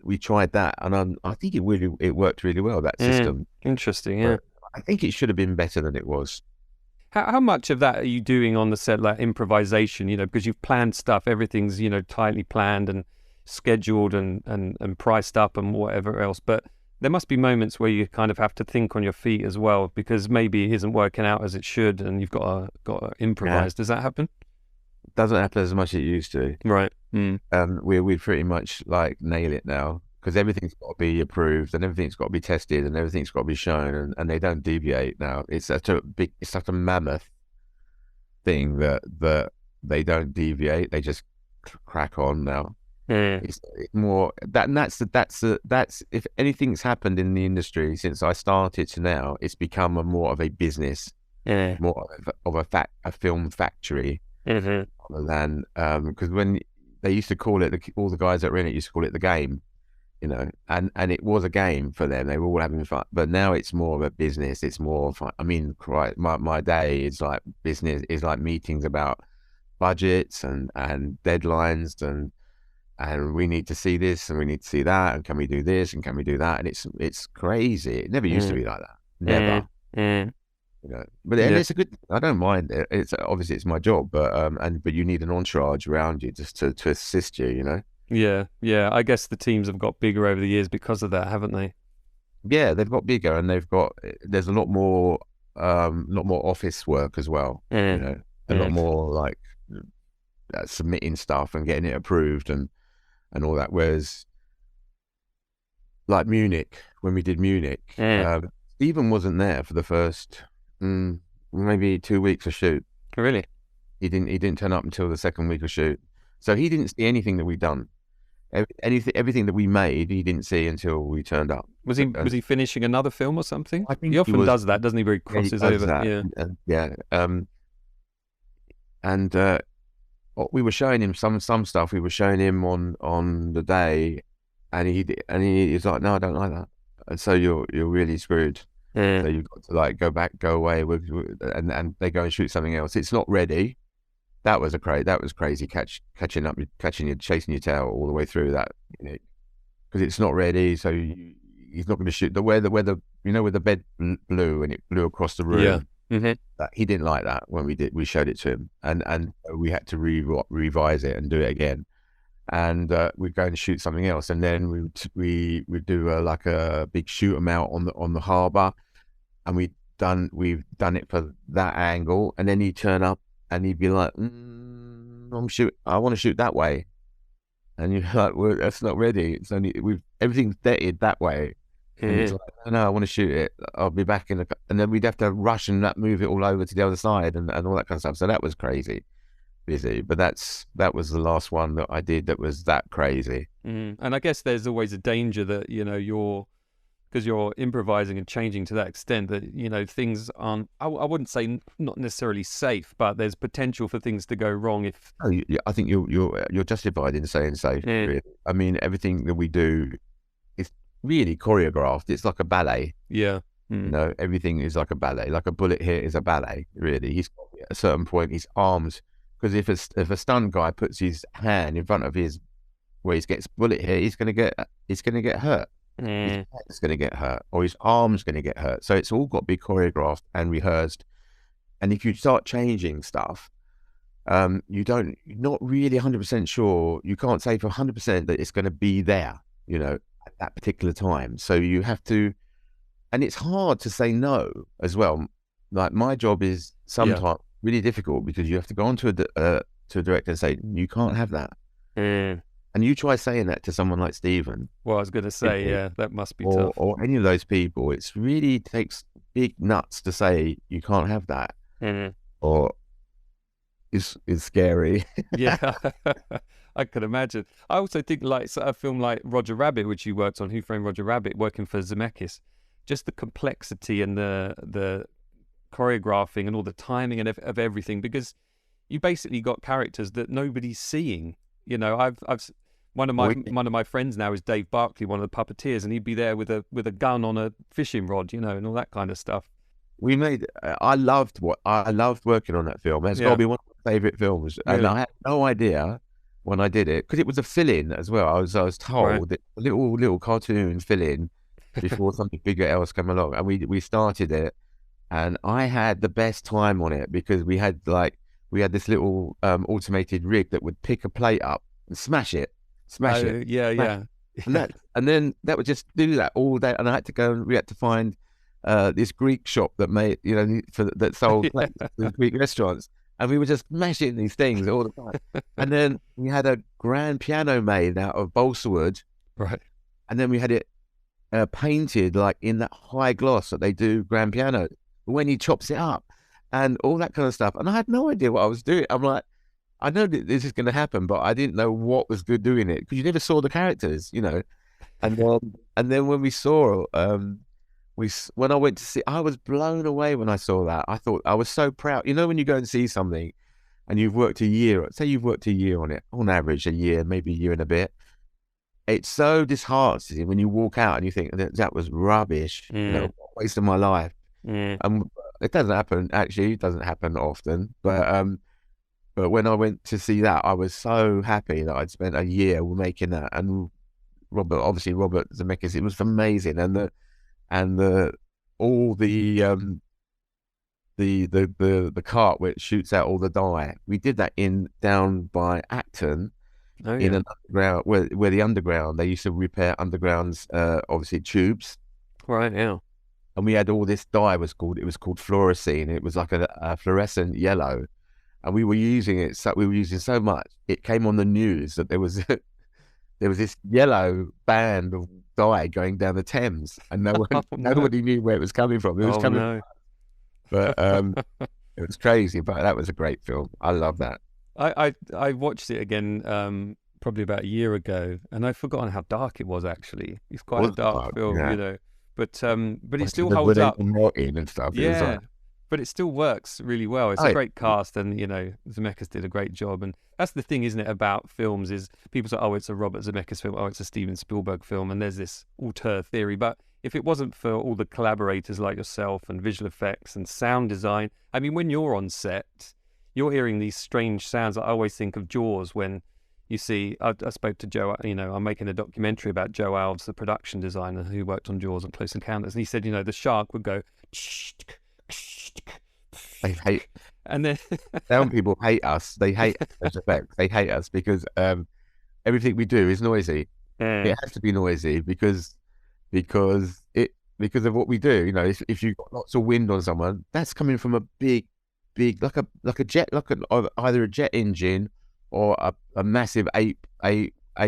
we tried that, and I think it worked really well, that system. Interesting, yeah. But I think it should have been better than it was. How much of that are you doing on the set, like improvisation, because you've planned stuff, everything's, tightly planned and scheduled and priced up and whatever else. But there must be moments where you kind of have to think on your feet as well, because maybe it isn't working out as it should and you've got to Yeah, improvise. Does that happen? doesn't happen as much as it used to. Right. We pretty much like nail it now because everything's got to be approved and everything's got to be tested and everything's got to be shown, and they don't deviate now. It's such a mammoth thing that they don't deviate. They just crack on now. It's more that, and that's if anything's happened in the industry since I started to now, it's become more of a business, more of a film factory rather than because when they used to call it, all the guys that were in it used to call it the game, and it was a game for them. They were all having fun, but now it's more of a business. It's more fun. I mean, right, my day is like business, is like meetings about budgets and deadlines and we need to see this and we need to see that, and can we do this and can we do that, and it's crazy. It never used to be like that, never. But and Yeah. it's a good, I don't mind it. It's obviously it's my job, but you need an entourage around you just to assist you. Yeah. Yeah. I guess the teams have got bigger over the years because of that, haven't they? Yeah, they've got bigger and there's a lot more office work as well, a lot more like submitting stuff and getting it approved and all that. Whereas like Munich, when we did Munich, Stephen wasn't there for the first maybe 2 weeks of shoot. Really? He didn't turn up until the second week of shoot, so he didn't see anything that we'd done. Everything that we made, he didn't see until we turned up. Was he finishing another film or something? I think He often does that, doesn't he? Where he crosses over. That. Yeah. And we were showing him some stuff. We were showing him on the day, and he's like, "No, I don't like that." And so you're really screwed. So you've got to like go away and they go and shoot something else. It's not ready. That was crazy chasing your tail all the way through that, because it's not ready. So he's not going to shoot where the where the bed blew and it blew across the room. Yeah. He didn't like that when we showed it to him, and we had to revise it and do it again. And we'd go and shoot something else, and then we'd do like a big shoot 'em out on the harbour, and we've done it for that angle, and then he'd turn up and he'd be like, I want to shoot that way, and you're like, well, that's not ready. It's only everything's dated that way. And he's like, no, I want to shoot it. I'll be back and then we'd have to rush and move it all over to the other side and all that kind of stuff. So that was crazy busy. But that was the last one that I did that was that crazy. And I guess there's always a danger that because you're improvising and changing to that extent that things aren't. I wouldn't say not necessarily safe, but there's potential for things to go wrong if. Oh, yeah, I think you're justified in saying safe. Really. I mean, everything that we do is really choreographed. It's like a ballet. Yeah. Everything is like a ballet. Like a bullet hit is a ballet. Really, he's got at a certain point his arms. Because if a stunned guy puts his hand in front of his where he gets bullet hit, he's gonna get hurt. His head's gonna get hurt, or his arm's gonna get hurt. So it's all got to be choreographed and rehearsed. And if you start changing stuff, you're not really 100% sure. You can't say for 100% that it's going to be there, at that particular time. So you have to, and it's hard to say no as well. Like my job is sometimes really difficult because you have to go on to a director and say, you can't have that. And you try saying that to someone like Stephen. Well, I was going to say, that must be tough. Or any of those people. It's really takes big nuts to say you can't have that. Or it's scary. Yeah, I could imagine. I also think like a film like Roger Rabbit, which you worked on, Who Framed Roger Rabbit, working for Zemeckis, just the complexity and the choreographing and all the timing and of everything, because you basically got characters that nobody's seeing. I've one of my friends now is Dave Barkley, one of the puppeteers, and he'd be there with a gun on a fishing rod, and all that kind of stuff. I loved working on that film. It's got to be one of my favorite films, and I had no idea when I did it, because it was a fill-in as well. I was Right. told that a little cartoon fill-in before something bigger else came along, and we started it, and I had the best time on it because we had this little automated rig that would pick a plate up and smash it, Oh, yeah, smash yeah. and then that would just do that all day. And I had to go and we had to find this Greek shop that made, that sold Yeah. plates to Greek restaurants. And we were just smashing these things all the time. And then we had a grand piano made out of balsa wood. Right. And then we had it painted like in that high gloss that they do grand piano when he chops it up and all that kind of stuff. And I had no idea what I was doing. I'm like, I know that this is going to happen, but I didn't know what was good doing it because you never saw the characters, and then when we saw, when I went to see, I was blown away when I saw that. I thought I was so proud. You know, when you go and see something and you've worked a year, say you've worked a year on it, on average a year, maybe a year and a bit. It's so disheartening when you walk out and you think that was rubbish, Mm, waste of my life. mm. It doesn't happen. Actually, it doesn't happen often, but when I went to see that, I was so happy that I'd spent a year making that. And Robert Zemeckis, it was amazing. And all the cart which shoots out all the dye. We did that down by Acton Oh, in yeah. an underground where the underground they used to repair undergrounds, obviously tubes. Right, yeah. And we had all this dye it was called fluorescein. It was like a fluorescent yellow. And we were using it. So we were using so much. It came on the news that there was this yellow band of dye going down the Thames, and Oh, no. nobody knew where it was coming from. It was Oh, coming, no. but it was crazy. But that was a great film. I love that. I watched it again probably about a year ago, and I've forgotten how dark it was actually. It's quite a Was dark dark, film, yeah. but it Like still with holds up. Martin and stuff. It was Yeah, like, but it still works really well. It's oh, a great cast, and Zemeckis did a great job. And that's the thing, isn't it, about films? Is people say, "Oh, it's a Robert Zemeckis film. Oh, it's a Steven Spielberg film," and there's this auteur theory. But if it wasn't for all the collaborators like yourself and visual effects and sound design, I mean, when you're on set, you're hearing these strange sounds. I always think of Jaws when you see. I spoke to Joe. I'm making a documentary about Joe Alves, the production designer who worked on Jaws and Close Encounters, and he said, the shark would go. they hate And then Sound people hate us. They hate those effects. They hate us because everything we do is noisy. Mm, It has to be noisy because of what we do. If you've got lots of wind on someone, that's coming from a big like a jet, either a jet engine or a massive eight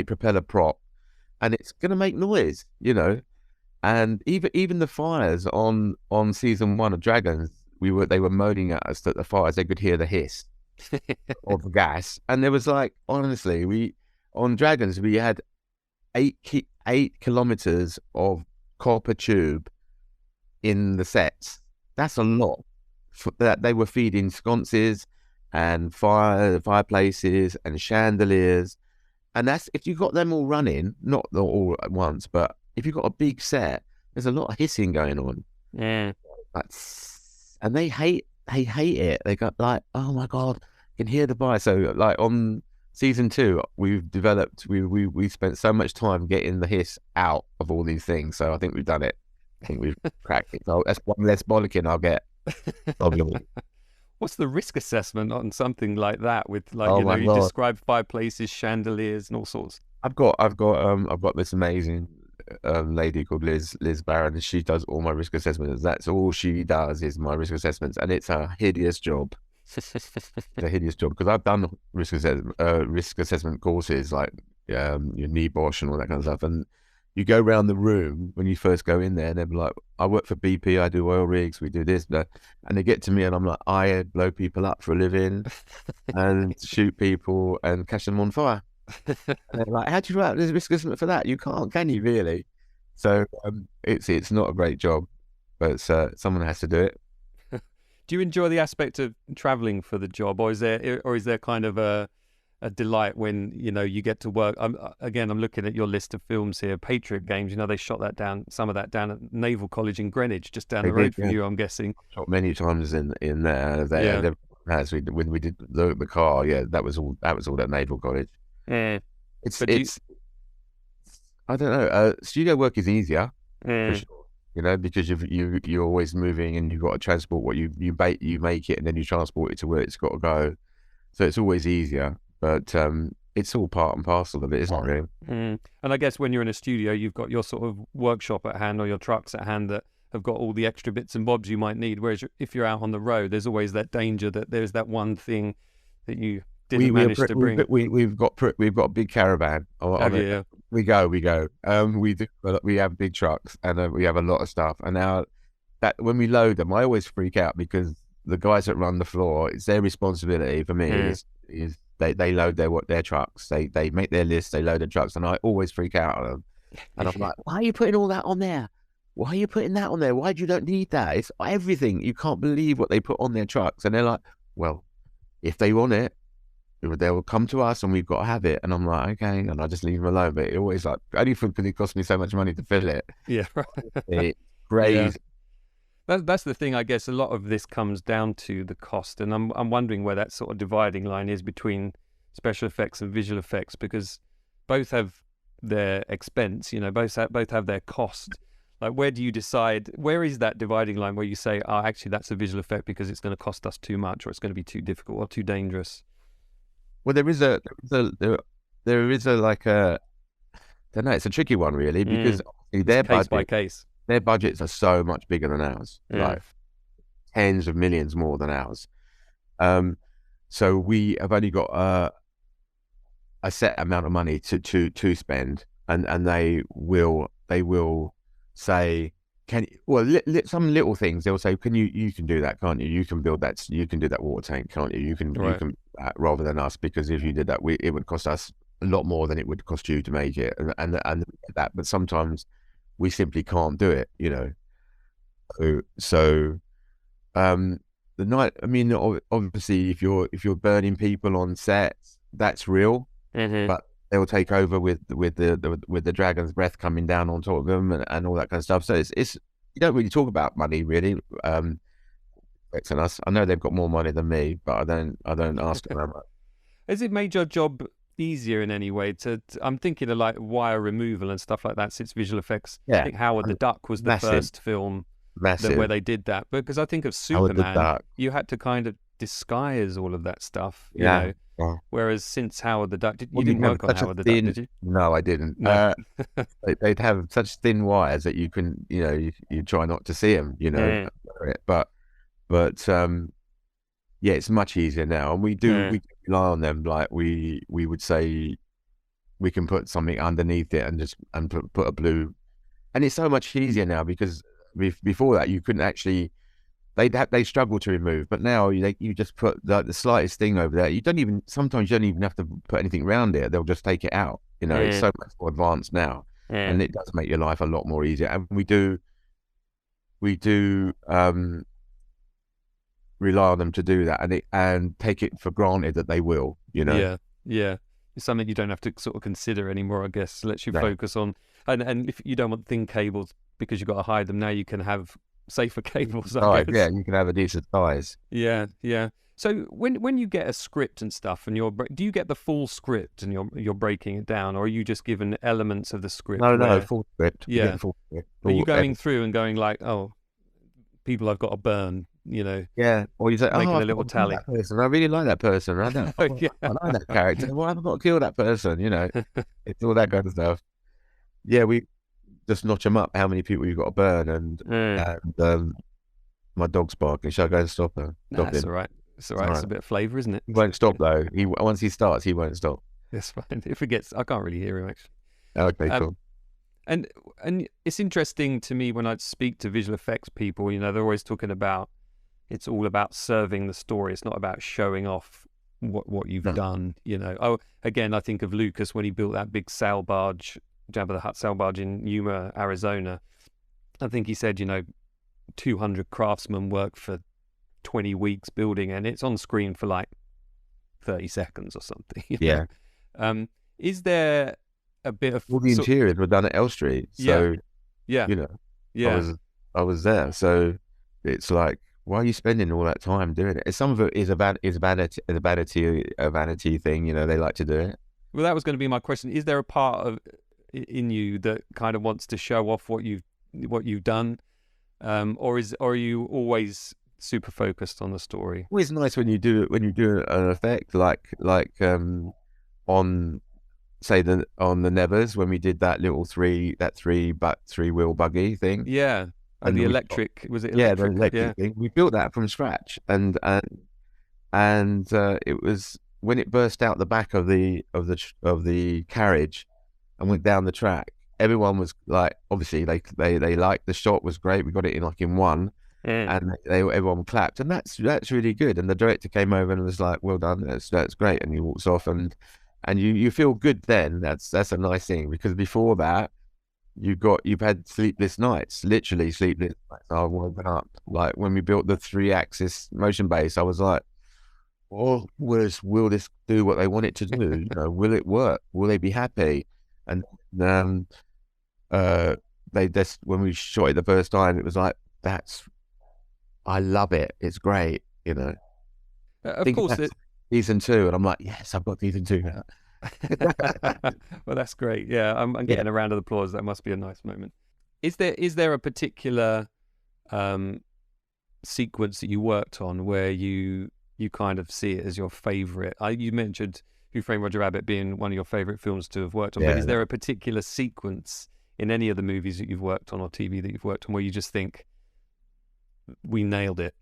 propeller prop, and it's going to make noise. And even the fires on season 1 of Dragons, they were moaning at us that the fires, they could hear the hiss of the gas, and there was like, honestly, we on Dragons we had 8 kilometers of copper tube in the sets. That's a lot. That they were feeding sconces and fireplaces and chandeliers, and that's if you got them all running, not all at once, but if you've got a big set, there's a lot of hissing going on. mm. And they hate it. They got like, oh my god, you can hear the fire. So like on season 2, we spent so much time getting the hiss out of all these things. So I think we've done it. I think we've cracked it. So that's one less bollocking I'll get. Probably. What's the risk assessment on something like that? With like, Oh my you god. describe fireplaces, chandeliers, and all sorts. I've got this amazing lady called Liz Barron, and she does all my risk assessments. That's all she does is my risk assessments, and it's a hideous job. It's a hideous job because I've done risk assessment courses like your NEBOSH and all that kind of stuff, and you go around the room when you first go in there, and they're like, "I work for BP, I do oil rigs, we do this," and they get to me, and I'm like, "I blow people up for a living and shoot people and catch them on fire." And they're like, "How do you write this risk assessment for that? You can't, can you really?" So it's not a great job, but someone has to do it. Do you enjoy the aspect of traveling for the job, or is there kind of a delight when you get to work? I'm looking at your list of films here. Patriot Games, they shot some of that down at Naval College in Greenwich, just down They the did, road from yeah. you, I'm guessing. Shot many times in there. Yeah. As when we did the car, yeah, that was all at Naval College. Mm. It's But do you, it's I don't know. Studio work is easier for mm, sure. Because you're always moving and you've got to transport what you make it and then you transport it to where it's got to go. So it's always easier, but it's all part and parcel of it, isn't it? Really? And I guess when you're in a studio, you've got your sort of workshop at hand or your trucks at hand that have got all the extra bits and bobs you might need. Whereas if you're out on the road, there's always that danger that there's that one thing that you didn't manage to bring. We've got a big caravan on Have it. you? We go. We have big trucks and we have a lot of stuff. And now that when we load them, I always freak out because the guys that run the floor, it's their responsibility. For me, is they load their trucks. They make their list. They load the trucks, and I always freak out on them. And I'm like, why are you putting all that on there? Why are you putting that on there? Why do you don't need that? It's everything. You can't believe what they put on their trucks. And they're like, well, if they want it, they will come to us and we've got to have it. And I'm like, okay. And I just leave them alone. But it always only because it cost me so much money to fill it. Yeah. It's crazy. Yeah. That's the thing. I guess a lot of this comes down to the cost. And I'm wondering where that sort of dividing line is between special effects and visual effects, because both have their expense, both have their cost. Like, where do you decide, where is that dividing line where you say, oh, actually, that's a visual effect because it's going to cost us too much or it's going to be too difficult or too dangerous? Well, there is a like a, I don't know, it's a tricky one really because it's case by case. Their budgets are so much bigger than ours, like tens of millions more than ours. So we have only got a set amount of money to spend, and they will say, some little things they'll say, you can do that, can't you? You can build that, you can do that water tank, can't you? You can rather than us, because if you did that, it would cost us a lot more than it would cost you to make it, and that. But sometimes we simply can't do it, So the night, I mean, obviously, if you're burning people on set, that's real, but they'll take over with the dragon's breath coming down on top of them and all that kind of stuff. So it's you don't really talk about money really. And us, I know they've got more money than me, but I don't ask them how much. Has it made your job easier in any way? I'm thinking of like wire removal and stuff like that, since visual effects. Yeah, I think Howard the Duck was the first film where they did that. Because I think of Superman, you had to kind of disguise all of that stuff, you know. Yeah. Whereas since Howard the Duck, you didn't work on Howard the Duck, did you? No, I didn't. No. They'd have such thin wires that you can, you try not to see them, But yeah, it's much easier now, and we rely on them. Like we would say, we can put something underneath it and put a blue, and it's so much easier now because before that you couldn't actually. They struggle to remove, but now you just put the slightest thing over there. Sometimes you don't even have to put anything around it. They'll just take it out. It's so much more advanced now, and it does make your life a lot more easier. And we do rely on them to do that, and take it for granted that they will. Yeah. It's something you don't have to sort of consider anymore, I guess. Lets you focus on, and if you don't want thin cables because you've got to hide them, now you can have safer cables. I guess. Yeah, you can have a decent size. Yeah. So when you get a script and stuff, and do you get the full script and you're breaking it down, or are you just given elements of the script? No, full script. Yeah, full script. Are you going through and going like, oh, people I've got to burn, Yeah, or you say, making a little tally. I really like that person. I like that character. Why have I got to kill that person? It's all that kind of stuff. Yeah, we just notch them up. How many people you've got to burn, and my dog's barking. Shall I go and stop her? That's all right. It's all right. It's a bit of flavour, isn't it? He won't stop though. Once he starts, he won't stop. That's fine. If it gets, I can't really hear him actually. Okay, cool. And it's interesting to me when I speak to visual effects people. They're always talking about it's all about serving the story. It's not about showing off what you've done. Oh, again, I think of Lucas when he built that big sail barge, Jabba the Hutt sail barge in Yuma, Arizona. I think he said, 200 craftsmen worked for 20 weeks building, and it's on screen for like 30 seconds or something. Yeah. Is there a bit of all the interiors were done at Elstree, so yeah. I was there, so it's like, why are you spending all that time doing it? Some of it is a vanity thing. They like to do it. Well, that was going to be my question. Is there a part of in you that kind of wants to show off what you've done, or are you always super focused on the story? Always nice when you do an effect on say on the Nevers when we did that little three wheel buggy thing, Yeah. Oh, and the we electric, was it yeah, the electric? electric Yeah. thing. We built that from scratch, and it was when it burst out the back of the carriage and went down the track. Everyone was like, obviously they liked the shot was great. We got it in in one, Mm. and everyone clapped, and that's really good. And the director came over and was like, "Well done, that's great." And he walks off, and you feel good then. That's a nice thing because before that you've had sleepless nights, literally sleepless nights. I woken up like when we built the 3-axis motion base. I was like, "Oh, will this do what they want it to do? You know, will it work? Will they be happy?" And um, uh, they just when we shot it the first time, it was like, "That's I love it. It's great." You know, Of thinking course, that's season two, and I'm like, "Yes, I've got season two now." well, that's great. Yeah, I'm Yeah, getting a round of applause. That must be a nice moment. Is there a particular um, sequence that you worked on where you kind of see it as your favorite? You mentioned Who Framed Roger Rabbit being one of your favorite films to have worked on, but yeah. is there a particular sequence in any of the movies that you've worked on or TV that you've worked on where you just think we nailed it?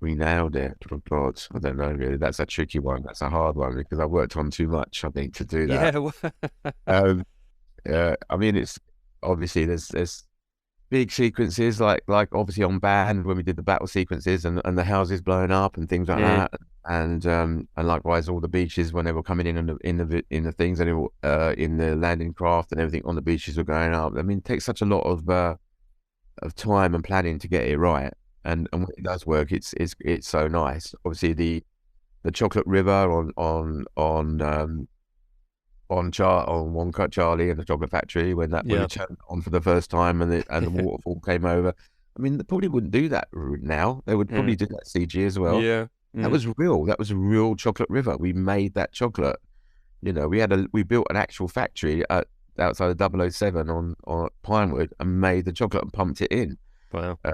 We nailed it. Oh God, I don't know really. That's a tricky one. That's a hard one because I worked on too much, I think, to do that. Yeah. Um, I mean, it's obviously there's big sequences like obviously on Band when we did the battle sequences and the houses blowing up and things like Mm. that, and likewise all the beaches when they were coming in the things and in the landing craft and everything on the beaches were going up. I mean, it takes such a lot of time and planning to get it right. And when it does work, it's so nice. Obviously, the Chocolate River on One Cut Charlie and the Chocolate Factory when we Yeah. turned on for the first time and the waterfall came over. I mean, they probably wouldn't do that now. They would probably Mm. do that CG as well. Yeah. That Mm. was real. That was a real chocolate river. We made that chocolate. You know, we built an actual factory outside of 007 on Pinewood and made the chocolate and pumped it in. Wow. Uh,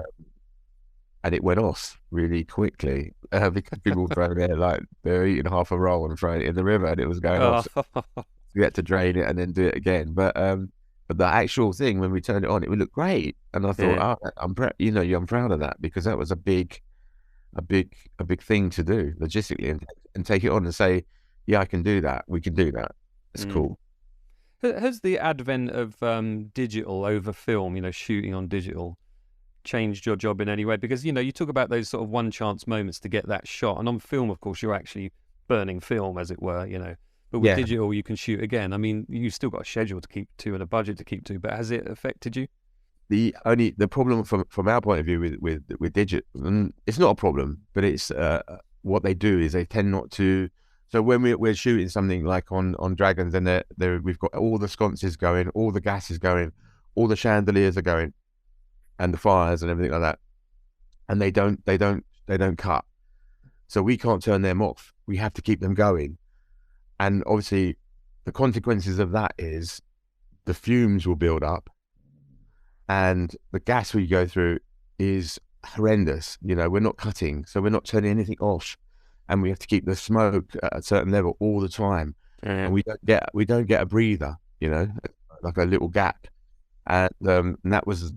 and it went off really quickly because people were throwing it like they're eating half a roll and throwing it in the river and it was going off. Oh. So we had to drain it and then do it again. But the actual thing when we turned it on, it would look great. And I thought, Mm. I'm proud of that because that was a big thing to do logistically and take it on and say, yeah, I can do that. We can do that. It's Mm. cool. Has the advent of digital over film, shooting on digital, changed your job in any way? Because you talk about those sort of one chance moments to get that shot, and on film, of course, you're actually burning film, as it were. But with Yeah. digital, you can shoot again. I mean, you've still got a schedule to keep to and a budget to keep to, but has it affected you? The problem from our point of view with digit, it's not a problem, but it's what they do is they tend not to. So when we're shooting something like on Dragons, and we've got all the sconces going, all the gas is going, all the chandeliers are going, and the fires and everything like that, and they don't cut. So we can't turn them off. We have to keep them going, and obviously, the consequences of that is the fumes will build up and the gas we go through is horrendous. We're not cutting, so we're not turning anything off, and we have to keep the smoke at a certain level all the time, and Mm. we don't get a breather, like a little gap, and that was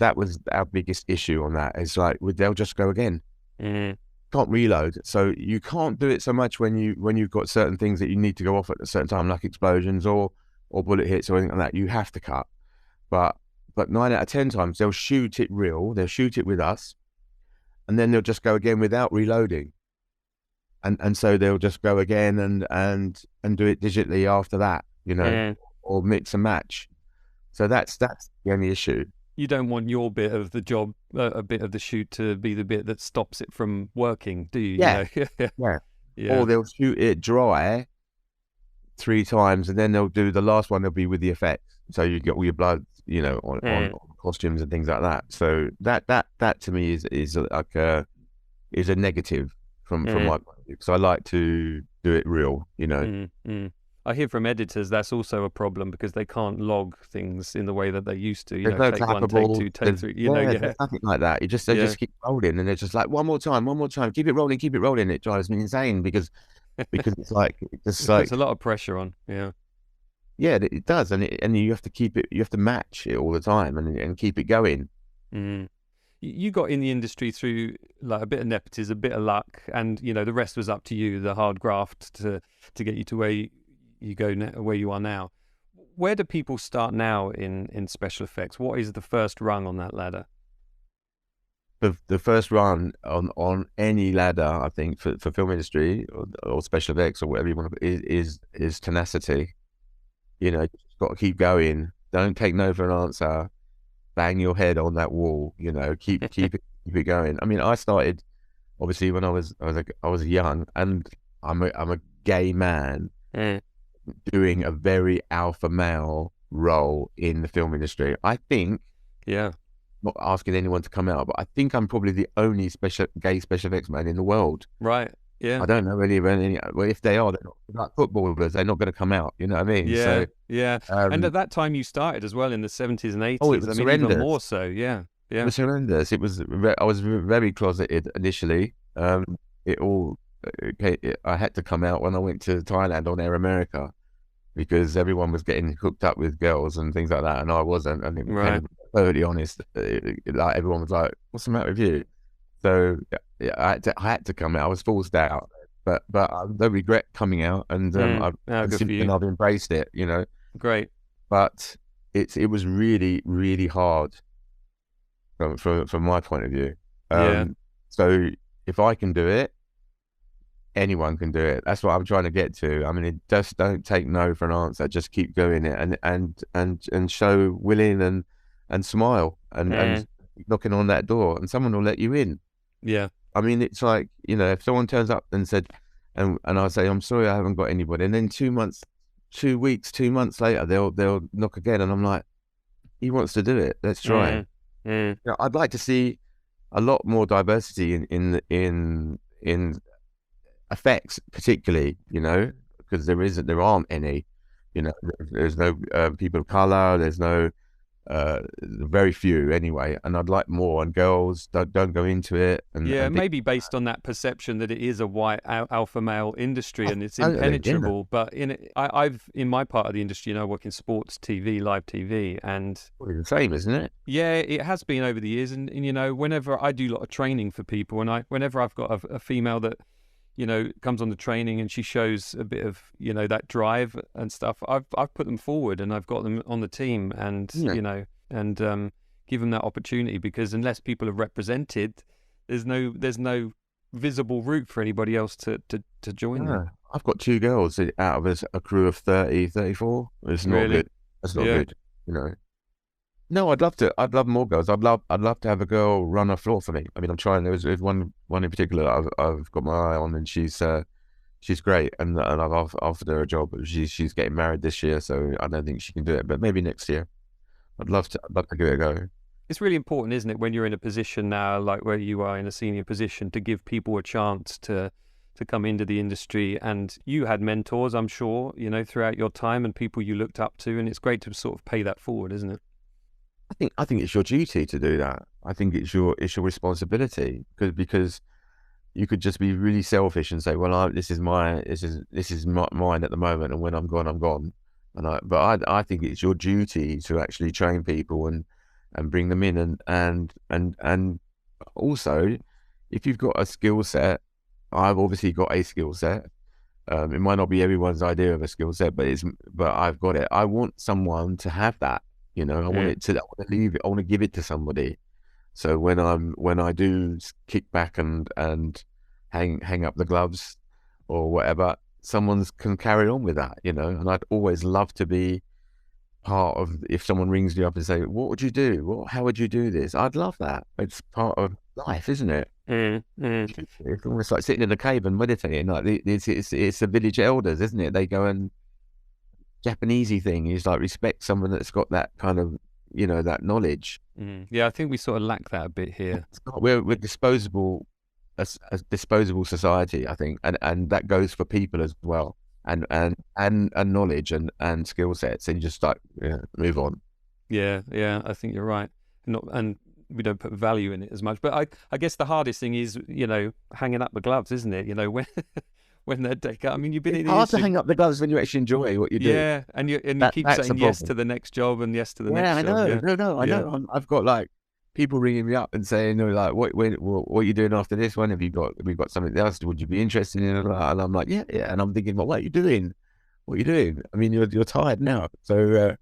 our biggest issue on that. It's like they'll just go again, Mm. can't reload, so you can't do it so much when you've got certain things that you need to go off at a certain time, like explosions or bullet hits or anything like that. You have to cut. But 9 out of 10 times they'll shoot it real, they'll shoot it with us, and then they'll just go again without reloading. And so they'll just go again and do it digitally after that, Mm. or mix and match. So that's the only issue. You don't want your bit of the job, a bit of the shoot, to be the bit that stops it from working, do you? Yeah, yeah. Yeah. Or they'll shoot it dry 3 times, and then they'll do the last one. They'll be with the effects, so you get all your blood, on costumes and things like that. So that to me is like is a negative from Mm. my point of view because I like to do it real. Mm. Mm. I hear from editors that's also a problem because they can't log things in the way that they used to. You There's know, no take one, take clappable. two, take three. You know, There's yeah, nothing like that. They yeah. just keep rolling, and they're just like one more time, keep it rolling. It drives me insane because it's like It puts a lot of pressure on. Yeah. yeah, it does, and you have to keep it, you have to match it all the time and keep it going. Mm. You got in the industry through like a bit of nepotism, a bit of luck, and you know the rest was up to you, the hard graft to get you to where you go now, where you are now. Where do people start now in special effects? What is the first rung on that ladder? The first run on any ladder, I think, for film industry or special effects or whatever you want to, is tenacity. You know, you just got to keep going. Don't take no for an answer. Bang your head on that wall. You know, keep it going. I mean, I started obviously when I was young, and I'm a gay man Mm. doing a very alpha male role in the film industry. I think, Yeah. not asking anyone to come out, but I think I'm probably the only gay special effects man in the world. Right. Yeah. I don't know any. Well, if they are, they're not like footballers. They're not going to come out. You know what I mean? Yeah. So, Yeah. And at that time you started as well in the 70s and oh, it 80s. I was mean, even horrendous. more so. Yeah. It Yeah. was horrendous. It was. I was very closeted initially. It all. I had to come out when I went to Thailand on Air America because everyone was getting hooked up with girls and things like that, and I wasn't. And it Right. became totally honest. Like everyone was like, "What's the matter with you?" So yeah, I had to come out. I was forced out, but I don't regret coming out, and Oh, good for you. I've embraced it. You know, Great. but it was really really hard from my point of view. Yeah. So if I can do it, anyone can do it. That's what I'm trying to get to. I mean, it just don't take no for an answer. Just keep doing it and show willing and smile and Mm. knocking on that door, and someone will let you in. Yeah. I mean, it's like, you know, if someone turns up and said, and I say, I'm sorry, I haven't got anybody, and then 2 months, 2 weeks, 2 months later, they'll knock again, and I'm like, he wants to do it. Let's try. Mm. Mm. You know, I'd like to see a lot more diversity in effects, particularly, you know, because there aren't any. You know, there's no people of color. There's no very few anyway, and I'd like more. And girls don't go into it Yeah, and think, maybe based on that perception that it is a white alpha male industry oh, and it's totally, yeah. impenetrable. But I've in my part of the industry, you know, I work in sports TV, live TV, and Well, it's the same, isn't it? yeah, it has been over the years. And you know, whenever I do a lot of training for people, and whenever I've got a female that you know comes on the training and she shows a bit of you know that drive and stuff, I've put them forward and I've got them on the team, and Yeah. you know, and give them that opportunity because unless people are represented, there's no visible route for anybody else to join Yeah. them. I've got two girls out of a crew of 30, 34. It's not Really? good. That's not Yeah. good, you know. No, I'd love more girls. I'd love to have a girl run a floor for me. I mean, I'm trying. There's one in particular that I've got my eye on, and she's great, and I've offered her a job. But she's getting married this year, so I don't think she can do it. But maybe next year. I'd love to give it a go. It's really important, isn't it, when you're in a position now, like where you are in a senior position, to give people a chance to come into the industry. And you had mentors, I'm sure, you know, throughout your time and people you looked up to, and it's great to sort of pay that forward, isn't it? I think it's your duty to do that. I think it's your responsibility because you could just be really selfish and say, well, this is mine at the moment, and when I'm gone, I'm gone. But I think it's your duty to actually train people and bring them in and also, if you've got a skill set, I've obviously got a skill set. It might not be everyone's idea of a skill set, but I've got it. I want someone to have that. You know, I want to leave it. I want to give it to somebody. So when I do kick back and hang up the gloves or whatever, someone can carry on with that. You know, and I'd always love to be part of. If someone rings me up and say, "What would you do? How would you do this?" I'd love that. It's part of life, isn't it? It's almost like sitting in a cave and meditating. Like it's the village elders, isn't it? They go and Japanesey thing is like respect someone that's got that kind of, you know, that knowledge. Yeah, I think we sort of lack that a bit here. We're disposable, a disposable society, I think, and that goes for people as well. and knowledge and skill sets, and you just like move on. Yeah, I think you're right. And we don't put value in it as much. But I guess the hardest thing is, hanging up the gloves, isn't it? When when they're take up. I mean, you've been It's in the hard to industry. hang up the gloves when you actually enjoy what you do. Yeah, and you keep That's saying the yes problem. to the next job and yes to the Yeah, next I job. know. Yeah. No, I Yeah. know. I've got like people ringing me up and saying, like, what are you doing after this one? Have you got something else? Would you be interested in it? And I'm like, yeah. And I'm thinking, well, what are you doing? What are you doing? I mean, you're tired now. So,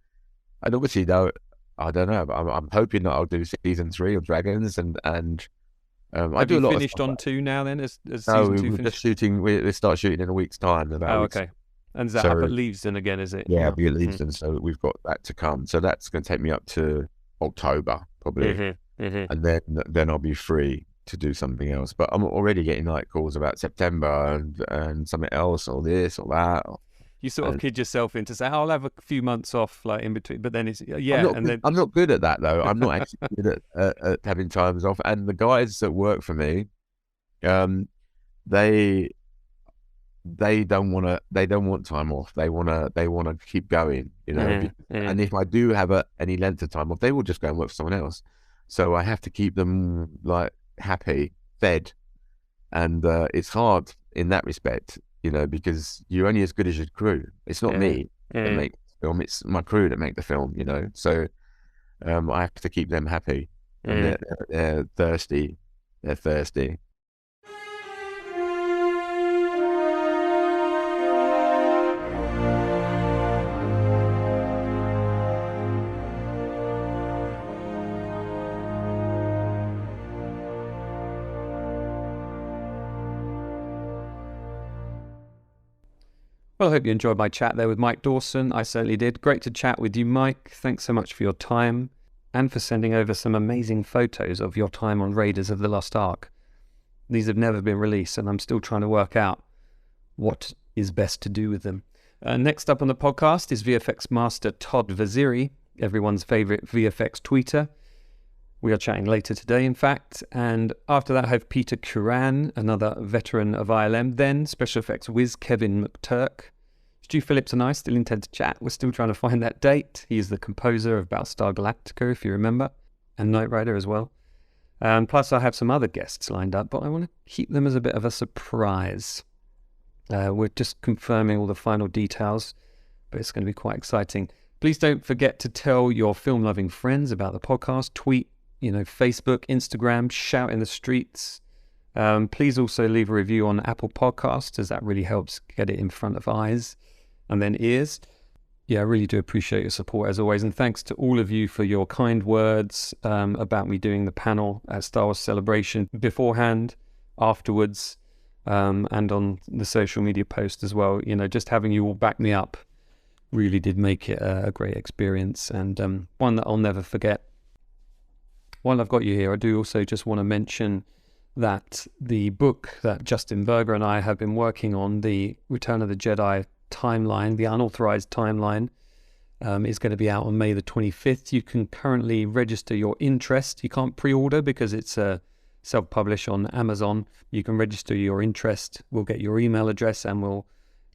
and obviously, though, I don't know. But I'm hoping that I'll do season 3 of Dragons, and I Have do you a lot of finished stuff. on 2 now then, as No, season 2 we're just finished? shooting. We start shooting in a week's time. About a Oh, week's. okay. And does that So happen at Leavesden again, is it? yeah, Yeah. be at least, and so we've got that to come. So that's going to take me up to October probably, and then I'll be free to do something else. But I'm already getting like calls about September and something else or this or that. You sort of kid yourself into saying, I'll have a few months off, like in between. But then it's I'm not good at that though. I'm not actually good at having times off. And the guys that work for me, they don't want time off. They want to keep going, and if I do have any length of time off, they will just go and work for someone else. So I have to keep them like happy, fed, and it's hard in that respect, because you're only as good as your crew. It's not me that make the film, it's my crew that make the film, so I have to keep them happy, and they're thirsty. Well, I hope you enjoyed my chat there with Mike Dawson. I certainly did. Great to chat with you, Mike. Thanks so much for your time and for sending over some amazing photos of your time on Raiders of the Lost Ark. These have never been released, and I'm still trying to work out what is best to do with them. Next up on the podcast is VFX master Todd Vaziri, everyone's favourite VFX tweeter. We are chatting later today, in fact. And after that, I have Peter Curran, another veteran of ILM. Then special effects whiz Kevin McTurk. Stu Phillips and I still intend to chat. We're still trying to find that date. He is the composer of Battlestar Galactica, if you remember, and Knight Rider as well. Plus, I have some other guests lined up, but I want to keep them as a bit of a surprise. We're just confirming all the final details, but it's going to be quite exciting. Please don't forget to tell your film-loving friends about the podcast. Tweet, Facebook, Instagram, shout in the streets. Please also leave a review on Apple Podcasts, as that really helps get it in front of eyes and then ears. Yeah, I really do appreciate your support as always. And thanks to all of you for your kind words about me doing the panel at Star Wars Celebration beforehand, afterwards, and on the social media post as well. Just having you all back me up really did make it a great experience, and one that I'll never forget. While I've got you here, I do also just want to mention that the book that Justin Berger and I have been working on, the Return of the Jedi timeline, the unauthorized timeline, is going to be out on May the 25th. You can currently register your interest. You can't pre-order because it's self-published on Amazon. You can register your interest. We'll get your email address and we'll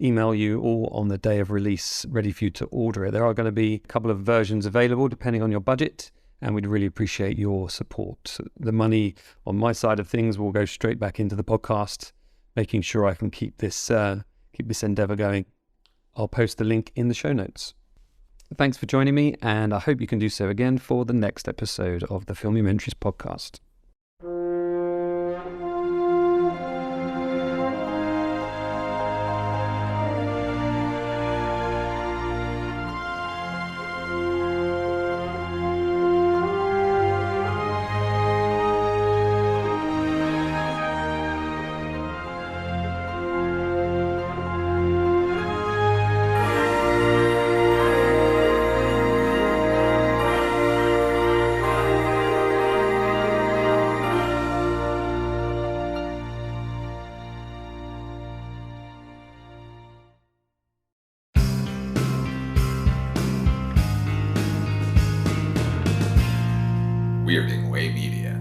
email you all on the day of release, ready for you to order it. There are going to be a couple of versions available depending on your budget, and we'd really appreciate your support. The money on my side of things will go straight back into the podcast, making sure I can keep this endeavor going. I'll post the link in the show notes. Thanks for joining me, and I hope you can do so again for the next episode of the Filmumentaries podcast. Weirding Way Media.